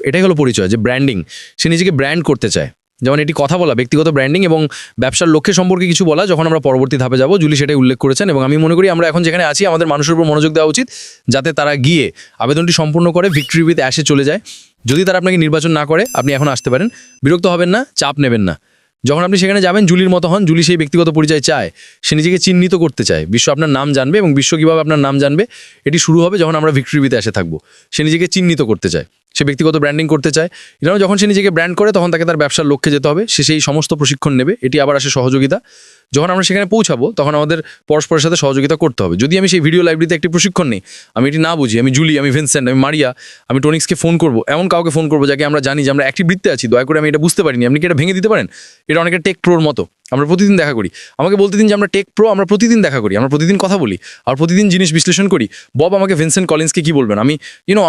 এটাই হলো পরিচয়, যে ব্র্যান্ডিং। সে নিজেকে ব্র্যান্ড করতে চায়, যেমন এটি কথা বলা, ব্যক্তিগত ব্র্যান্ডিং এবং ব্যবসার লক্ষ্য সম্পর্কে কিছু বলা। যখন আমরা পরবর্তী ধাপে যাব, জুলি সেটাই উল্লেখ করেছেন, এবং আমি মনে করি আমরা এখন যেখানে আছি আমাদের মানুষের উপর মনোযোগ দেওয়া উচিত, যাতে তারা গিয়ে আবেদনটি সম্পূর্ণ করে ভিক্টরি উইথ অ্যাশে চলে যায়। যদি তারা আপনাকে নির্বাচন না করে, আপনি এখন আসতে পারেন, বিরক্ত হবেন না, চাপ নেবেন না। যখন আপনি সেখানে যাবেন, জুলির মতো হন। জুলি সেই ব্যক্তিগত পরিচয় চায়, সে নিজেকে চিহ্নিত করতে চায়। বিশ্ব আপনার নাম জানবে, এবং বিশ্ব কীভাবে আপনার নাম জানবে এটি শুরু হবে যখন আমরা ভিক্টরি উইথ অ্যাশে থাকবো। সে নিজেকে চিহ্নিত করতে চায়, সে ব্যক্তিগত ব্র্যান্ডিং করতে চায়। এটাও যখন সে নিজেকে ব্র্যান্ড করে তখন তাকে তার ব্যবসার লক্ষ্যে যেতে হবে, সে সেই সমস্ত প্রশিক্ষণ নেবে। এটি আবার আসে সহযোগিতা। যখন আমরা সেখানে পৌঁছাবো তখন আমাদের পরস্পরের সাথে সহযোগিতা করতে হবে। যদি আমি সেই ভিডিও লাইব্রেরিতে একটি প্রশিক্ষণ নেই, আমি এটি না বুঝি, আমি জুলি, আমি ভিনসেন্ট, আমি মারিয়া, আমি টনিক্সকে ফোন করবো, এমন কাউকে ফোন করবো যাকে আমরা জানি যে আমরা একটি বৃত্তে আছি, দয়া করে আমি এটা বুঝতে পারিনি, আপনি কি এটা ভেঙে দিতে পারেন? এটা অনেকে টেক প্রোর মতো, আমরা প্রতিদিন দেখা করি। আমাকে বলতে দিন যে আমরা টেক প্রো, আমরা প্রতিদিন দেখা করি, আমরা প্রতিদিন কথা বলি আর প্রতিদিন জিনিস বিশ্লেষণ করি। বব আমাকে ভিনসেন্ট কলিন্সকে কি বলবেন? আমি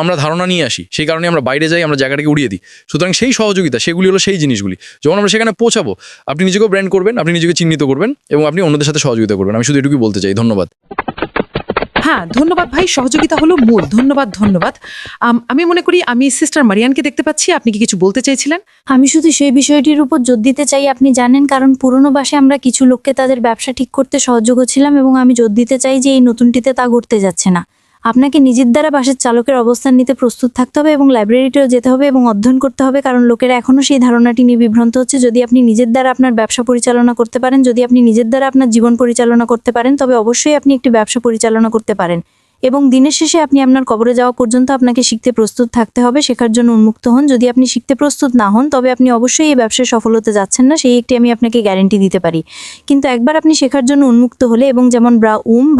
আমরা ধারণা নিয়ে আসি, সেই কারণে আমরা বাইরে যাই, আমরা জায়গাটাকে উড়িয়ে দিই। সুতরাং সেই সহযোগিতা, সেগুলি হলো সেই জিনিসগুলি। যখন আমরা সেখানে পৌঁছাবো, আপনি নিজেকেও ব্র্যান্ড করবেন, আপনি নিজেকে চিহ্নিত করবেন, এবং আপনি অন্যদের সাথে সহযোগিতা করবেন। আমি শুধু এটুকুই বলতে চাই। ধন্যবাদ। হ্যাঁ, ধন্যবাদ ভাই, সহযোগিতা হলো মূল। ধন্যবাদ। আমি মনে করি আমি সিস্টার মারিয়ানকে দেখতে পাচ্ছি, আপনি কি কিছু বলতে চাইছিলেন? আমি শুধু সেই বিষয়টির উপর জোর দিতে চাই। আপনি জানেন, কারণ পুরনো বাসে আমরা কিছু লোককে তাদের ব্যবসা ঠিক করতে সহযোগ ছিলাম, এবং আমি জোর দিতে চাই যে এই নতুনটিতে তা ঘটতে যাচ্ছে না। আপনাকে নিজের দ্বারা বাসের চালকের অবস্থান নিতে প্রস্তুত থাকতে হবে, এবং লাইব্রেরিতেও যেতে হবে এবং অধ্যয়ন করতে হবে, কারণ লোকেরা এখনও সেই ধারণাটি নিয়ে বিভ্রান্ত হচ্ছে। যদি আপনি নিজের দ্বারা আপনার ব্যবসা পরিচালনা করতে পারেন, যদি আপনি নিজের দ্বারা আপনার জীবন পরিচালনা করতে পারেন, তবে অবশ্যই আপনি একটি ব্যবসা পরিচালনা করতে পারেন। এবং দিনের শেষে আপনি আপনার কবরে যাওয়া পর্যন্ত আপনাকে শিখতে প্রস্তুত থাকতে হবে, শেখার জন্য উন্মুক্ত হন। যদি আপনি শিখতে প্রস্তুত না হন, তবে আপনি অবশ্যই এই ব্যবসায় সফল হতে যাচ্ছেন না, সেই একটি আমি আপনাকে গ্যারান্টি দিতে পারি। কিন্তু একবার আপনি শেখার জন্য উন্মুক্ত হলে, এবং যেমন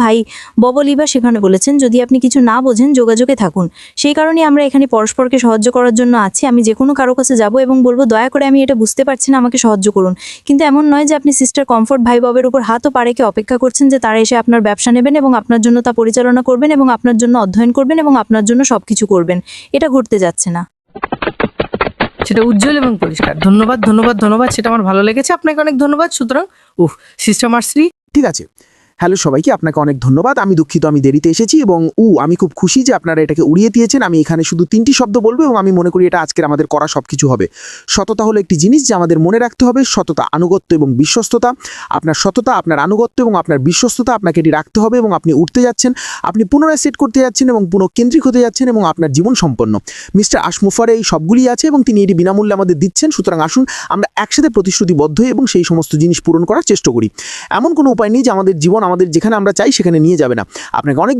ভাই ববলিবা সেখানে বলেছেন, যদি আপনি কিছু না বোঝেন যোগাযোগে থাকুন। সেই কারণে আমরা এখানে পরস্পরকে সাহায্য করার জন্য আছি। আমি যে কোনো কারো কাছে যাব এবং বলবো, দয়া করে আমি এটা বুঝতে পারছি না, আমাকে সাহায্য করুন। কিন্তু এমন নয় যে আপনি সিস্টার কমফোর্ট ভাই ববের উপর হাত ও পা রেখে অপেক্ষা করছেন যে তারা এসে আপনার ব্যবসা নেবেন এবং আপনার জন্য তা পরিচালনা করবেন এবং আপনার জন্য অধ্যয়ন করবেন এবং আপনার জন্য সবকিছু করবেন। এটা ঘটতে যাচ্ছে না। সেটা উজ্জ্বল এবং পরিষ্কার। ধন্যবাদ। সেটা আমার ভালো লেগেছে। আপনাকে অনেক ধন্যবাদ। সুতরাং সিস্টার মার্সি, ঠিক আছে, হ্যালো সবাইকে, আপনাকে অনেক ধন্যবাদ। আমি দুঃখিত আমি দেরিতে এসেছি এবং আমি খুব খুশি যে আপনারা এটাকে উড়িয়ে দিয়েছেন। আমি এখানে শুধু 3টি শব্দ বলবো এবং আমি মনে করি এটা আজকের আমাদের করা সবকিছু হবে। সততা হলো একটি জিনিস যে আমাদের মনে রাখতে হবে। সততা, আনুগত্য এবং বিশ্বস্ততা। আপনার সততা, আপনার আনুগত্য এবং আপনার বিশ্বস্ততা, আপনাকে এটি রাখতে হবে এবং আপনি উঠতে যাচ্ছেন, আপনি পুনরায় সেট করতে যাচ্ছেন এবং পুনঃকেন্দ্রিক হতে যাচ্ছেন এবং আপনার জীবন সম্পন্ন। মিস্টার আশমুফারে এই সবগুলি আছে এবং তিনি এটি বিনামূল্যে আমাদের দিচ্ছেন। সুতরাং আসুন আমরা একসাথে প্রতিশ্রুতিবদ্ধ হই এবং সেই সমস্ত জিনিস পূরণ করার চেষ্টা করি। এমন কোনো উপায় নেই যে আমাদের জীবন আমাদের যেখানে আমরা চাই সেখানে নিয়ে যাবে না। আপনাকে অনেক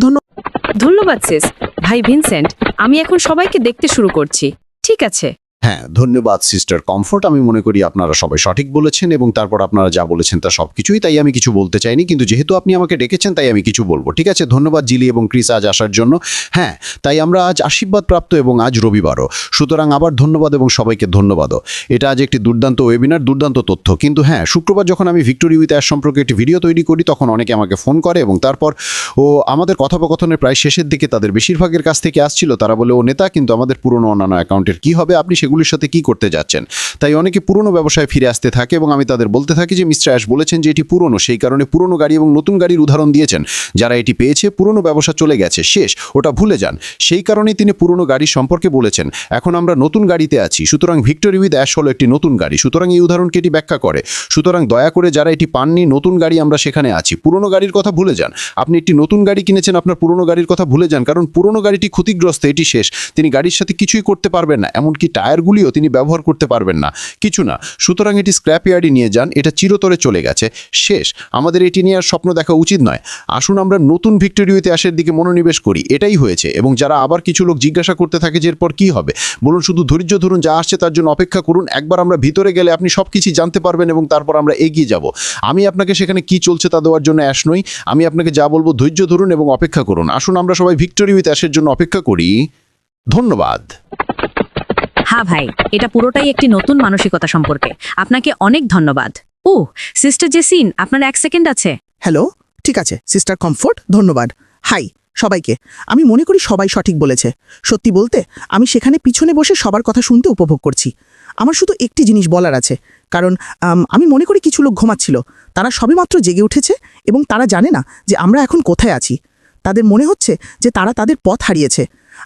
ধন্যবাদ সিস। ভাই ভিনসেন্ট, আমি এখন সবাইকে দেখতে শুরু করছি। ঠিক আছে। হ্যাঁ, ধন্যবাদ সিস্টার কমফোর্ট। আমি মনে করি আপনারা সবাই সঠিক বলেছেন এবং তারপর আপনারা যা বলেছেন তা সবকিছুই, তাই আমি কিছু বলতে চাইনি, কিন্তু যেহেতু আপনি আমাকে ডেকেছেন তাই আমি কিছু বলবো। ঠিক আছে, ধন্যবাদ জিলি এবং ক্রিস আজ আসার জন্য। হ্যাঁ, তাই আমরা আজ আশীর্বাদ প্রাপ্ত এবং আজ রবিবারও, সুতরাং আবার ধন্যবাদ এবং সবাইকে ধন্যবাদও। এটা আজ একটি দুর্দান্ত ওয়েবিনার, দুর্দান্ত তথ্য। কিন্তু হ্যাঁ, শুক্রবার যখন আমি ভিক্টোরি উইথ অ্যাশ সম্পর্কে একটি ভিডিও তৈরি করি তখন অনেকে আমাকে ফোন করে এবং তারপর আমাদের কথোপকথনের প্রায় শেষের দিকে তাদের বেশিরভাগের কাছ থেকে আসছিল, তারা বলে ও নেতা, কিন্তু আমাদের পুরনো অন্যান্য অ্যাকাউন্টের কি হবে, আপনি সেগুলির সাথে কি করতে যাচ্ছেন। তাই অনেকে পুরনো ব্যবসায় ফিরে আসতে থাকে এবং আমি তাদের বলতে থাকি যে মিস্টার অ্যাশ বলেছেন যে এটি পুরনো, সেই কারণে পুরনো গাড়ি এবং নতুন গাড়ির উদাহরণ দিয়েছেন। যারা এটি পেয়েছে, পুরনো ব্যবসা চলে গেছে, শেষ, ওটা ভুলে যান। সেই কারণেই তিনি পুরনো গাড়ি সম্পর্কে বলেছেন। এখন আমরা নতুন গাড়িতে আছি, সুতরাং ভিক্টোরি উইথ অ্যাশ হলো একটি নতুন গাড়ি, সুতরাং এই উদাহরণকে এটি ব্যাখ্যা করে। সুতরাং দয়া করে যারা এটি পাননি, নতুন গাড়ি আমরা সেখানে আছি, পুরনো গাড়ির কথা ভুলে যান। আপনি একটি নতুন গাড়ি কিনেছেন, আপনার পুরনো গাড়ির কথা ভুলে যান, কারণ পুরনো গাড়িটি ক্ষতিগ্রস্ত, এটি শেষ। তিনি গাড়ির সাথে কিছুই করতে পারবেন না, এমনকি টায়ারগুলিও তিনি ব্যবহার করতে পারবেন না, কিছু না। সুতরাং এটি স্ক্র্যাপ ইয়ার্ডে নিয়ে যান, এটা চিরতরে চলে গেছে, শেষ। আমাদের এটি নিয়ে আর স্বপ্ন দেখা উচিত নয়। আসুন আমরা নতুন ভিক্টোরি উইথ অ্যাশের দিকে মনোনিবেশ করি, এটাই হয়েছে। এবং যারা আবার কিছু লোক জিজ্ঞাসা করতে থাকে যে এরপর কী হবে, বলুন শুধু ধৈর্য ধরুন, যা আসছে তার জন্য অপেক্ষা করুন। একবার আমরা ভিতরে গেলে আপনি সব কিছুই জানতে পারবেন এবং তারপর আমরা এগিয়ে যাব। আমি আপনাকে সেখানে কি চলছে তা দেওয়ার জন্য অ্যাশ নই, আমি আপনাকে যা বলবো ধৈর্য ধরুন এবং অপেক্ষা করুন। আসুন আমরা সবাই ভিক্টোরি উইথ অ্যাশের জন্য অপেক্ষা করি। ধন্যবাদ। হ্যাঁ ভাই, এটা পুরোটাই একটি নতুন মানসিকতা সম্পর্কে। আপনাকে অনেক ধন্যবাদ। সিস্টার জেসিন, আপনার 1 সেকেন্ড আছে। হ্যালো, ঠিক আছে সিস্টার কমফোর্ট, ধন্যবাদ। হাই সবাইকে। আমি মনে করি সবাই সঠিক বলেছে। সত্যি বলতে আমি সেখানে পিছনে বসে সবার কথা শুনতে উপভোগ করছি। আমার শুধু একটি জিনিস বলার আছে, কারণ আমি মনে করি কিছু লোক ঘুমাচ্ছিল, তারা সবেমাত্র জেগে উঠেছে এবং তারা জানে না যে আমরা এখন কোথায় আছি। তাদের মনে হচ্ছে যে তারা তাদের পথ হারিয়েছে।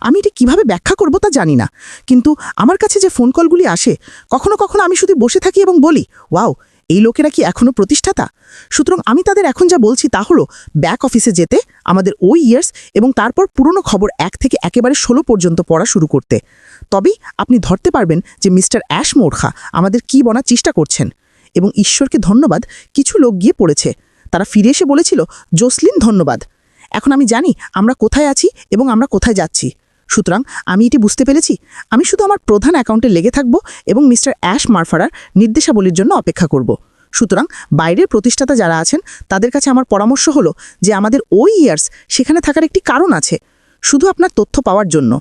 আমি এটি কিভাবে ব্যাখ্যা করব তা জানি না, কিন্তু আমার কাছে যে ফোন কলগুলি আসে, কখনো কখনো আমি শুধু বসে থাকি এবং বলি, ওয়াও, এই লোকেরা কি এখনও প্রতিষ্ঠাতা? সুতরাং আমি তাদের এখন যা বলছি তা হলো ব্যাক অফিসে যেতে, আমাদের ওই ইয়ার্স এবং তারপর পুরনো খবর 1 থেকে একেবারে 16 পর্যন্ত পড়া শুরু করতে। তবেই আপনি ধরতে পারবেন যে মিস্টার অ্যাশ মোরখা আমাদের কি বনার চেষ্টা করছেন। এবং ঈশ্বরকে ধন্যবাদ, কিছু লোক গিয়ে পড়েছে, তারা ফিরে এসে বলেছিল, জোসলিন ধন্যবাদ। এখন আমি জানি আমরা কোথায় আছি এবং আমরা কোথায় যাচ্ছি। সুতরাং আমি এটি বুঝতে পেরেছি। আমি শুধু আমার প্রধান অ্যাকাউন্টে লেগে থাকব এবং মিস্টার অ্যাশ মারফারার নির্দেশাবলীর জন্য অপেক্ষা করব। সুতরাং বাইরের প্রতিষ্ঠাতা যারা আছেন তাদের কাছে আমার পরামর্শ হলো যে আমাদের ওই ইয়ার্স সেখানে থাকার একটি কারণ আছে, শুধু আপনার তথ্য পাওয়ার জন্য।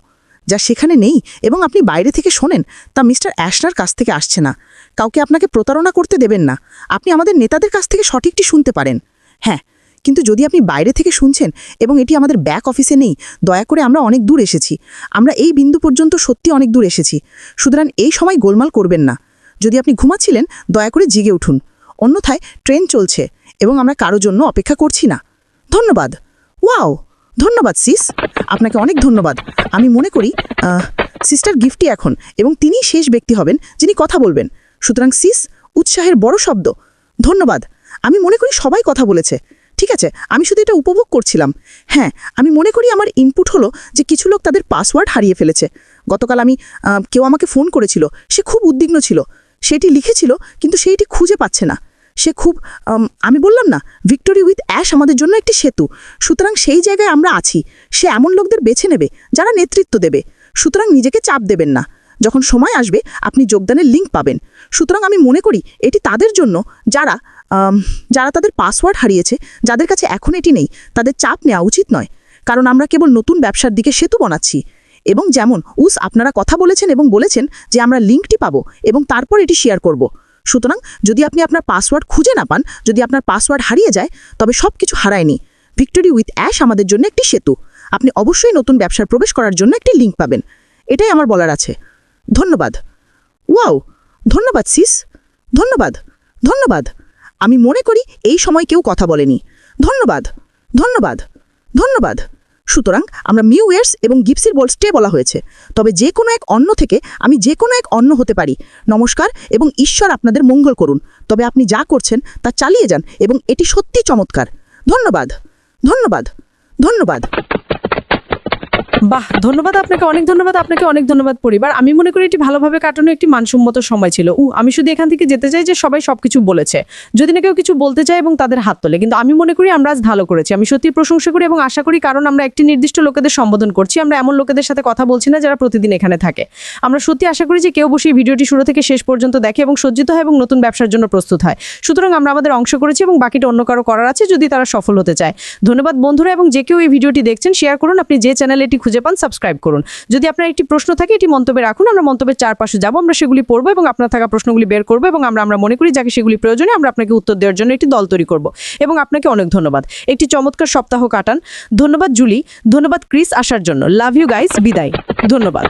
যা সেখানে নেই এবং আপনি বাইরে থেকে শোনেন তা মিস্টার অ্যাশনার কাছ থেকে আসছে না। কাউকে আপনাকে প্রতারণা করতে দেবেন না। আপনি আমাদের নেতাদের কাছ থেকে সঠিকটি শুনতে পারেন, হ্যাঁ, কিন্তু যদি আপনি বাইরে থেকে শুনছেন এবং এটি আমাদের ব্যাক অফিসে নেই, দয়া করে আমরা অনেক দূর এসেছি। আমরা এই বিন্দু পর্যন্ত সত্যি অনেক দূর এসেছি। সুতরাং এই সময় গোলমাল করবেন না। যদি আপনি ঘুমাচ্ছিলেন, দয়া করে জেগে উঠুন, অন্যথায় ট্রেন চলছে এবং আমরা কারো জন্য অপেক্ষা করছি না। ধন্যবাদ। ওয়াও, ধন্যবাদ সিস, আপনাকে অনেক ধন্যবাদ। আমি মনে করি সিস্টার গিফটি এখন, এবং তিনিই শেষ ব্যক্তি হবেন যিনি কথা বলবেন। সুতরাং সিস, উৎসাহের বড় শব্দ। ধন্যবাদ। আমি মনে করি সবাই কথা বলেছে। ঠিক আছে, আমি শুধু এটা উপভোগ করছিলাম। হ্যাঁ, আমি মনে করি আমার ইনপুট হলো যে কিছু লোক তাদের পাসওয়ার্ড হারিয়ে ফেলেছে। গতকাল কেউ আমাকে ফোন করেছিল, সে খুব উদ্বিগ্ন ছিল, সেটি লিখেছিল কিন্তু সেইটি খুঁজে পাচ্ছে না। সে খুব আমি বললাম না, ভিক্টোরি উইথ অ্যাশ আমাদের জন্য একটি সেতু। সুতরাং সেই জায়গায় আমরা আছি। সে এমন লোকদের বেছে নেবে যারা নেতৃত্ব দেবে। সুতরাং নিজেকে চাপ দেবেন না। যখন সময় আসবে আপনি যোগদানের লিঙ্ক পাবেন। সুতরাং আমি মনে করি এটি তাদের জন্য যারা তাদের পাসওয়ার্ড হারিয়েছে, যাদের কাছে এখন এটি নেই, তাদের চাপ নেওয়া উচিত নয়, কারণ আমরা কেবল নতুন ব্যবসার দিকে সেতু বানাচ্ছি। এবং যেমন আপনারা কথা বলেছেন এবং বলেছেন যে আমরা লিঙ্কটি পাবো এবং তারপর এটি শেয়ার করব। সুতরাং যদি আপনি আপনার পাসওয়ার্ড খুঁজে না পান, যদি আপনার পাসওয়ার্ড হারিয়ে যায়, তবে সব কিছু হারায়নি। ভিক্টোরি উইথ অ্যাশ আমাদের জন্য একটি সেতু। আপনি অবশ্যই নতুন ব্যবসায় প্রবেশ করার জন্য একটি লিঙ্ক পাবেন। এটাই আমার বলার আছে। ধন্যবাদ। ওয়াও, ধন্যবাদ সিস, ধন্যবাদ। ধন্যবাদ। আমি মনে করি এই সময় কেউ কথা বলেনি। ধন্যবাদ ধন্যবাদ ধন্যবাদ সুতরাং আমরা মিউয়ার্স এবং গিপসির বল স্টে বলা হয়েছে, তবে যে কোনো এক অন্ন থেকে আমি যে কোনো এক অন্ন হতে পারি। নমস্কার এবং ঈশ্বর আপনাদের মঙ্গল করুন। তবে আপনি যা করছেন তা চালিয়ে যান এবং এটি সত্যি চমৎকার। ধন্যবাদ ধন্যবাদ ধন্যবাদ। বাহ, ধন্যবাদ আপনাকে, অনেক ধন্যবাদ আপনাকে, অনেক ধন্যবাদ পরিবার। আমি মনে করি এটি ভালোভাবে কাটানো একটি মানসম্মত সময় ছিল। আমি শুধু এখান থেকে যেতে চাই যে সবাই সবকিছু বলেছে, যদি না কেউ কিছু বলতে চায় এবং তাদের হাত তোলে। কিন্তু আমি মনে করি আমরা আজ ভালো করেছি। আমি সত্যি প্রশংসা করি এবং আশা করি, কারণ আমরা একটি নির্দিষ্ট লোকেদের সম্বোধন করছি। আমরা এমন লোকেদের সাথে কথা বলছি না যারা প্রতিদিন এখানে থাকে। আমরা সত্যি আশা করি যে কেউ বসে এই ভিডিওটি শুরু থেকে শেষ পর্যন্ত দেখে এবং সজ্জিত হয় এবং নতুন ব্যবসার জন্য প্রস্তুত হয়। সুতরাং আমরা আমাদের অংশ করেছি এবং বাকিটা অন্য কারো করার আছে যদি তারা সফল হতে চায়। ধন্যবাদ বন্ধুরা, এবং যে কেউ এই ভিডিওটি দেখছেন শেয়ার করুন। আপনি যে চ্যানেলে এটি খুঁজে পান সাবস্ক্রাইব করুন। যদি আপনার একটি প্রশ্ন থাকে এটি মন্তব্যে রাখুন, আমরা মন্তব্যের চারপাশে যাব, আমরা সেগুলি পড়বো এবং আপনার থাকা প্রশ্নগুলি বের করবো এবং আমরা মনে করি যাকে সেগুলি প্রয়োজনে আমরা আপনাকে উত্তর দেওয়ার জন্য একটি দল তৈরি করব। এবং আপনাকে অনেক ধন্যবাদ। একটি চমৎকার সপ্তাহ কাটান। ধন্যবাদ জুলি, ধন্যবাদ ক্রিস আসার জন্য। লাভ ইউ গাইস, বিদায়, ধন্যবাদ।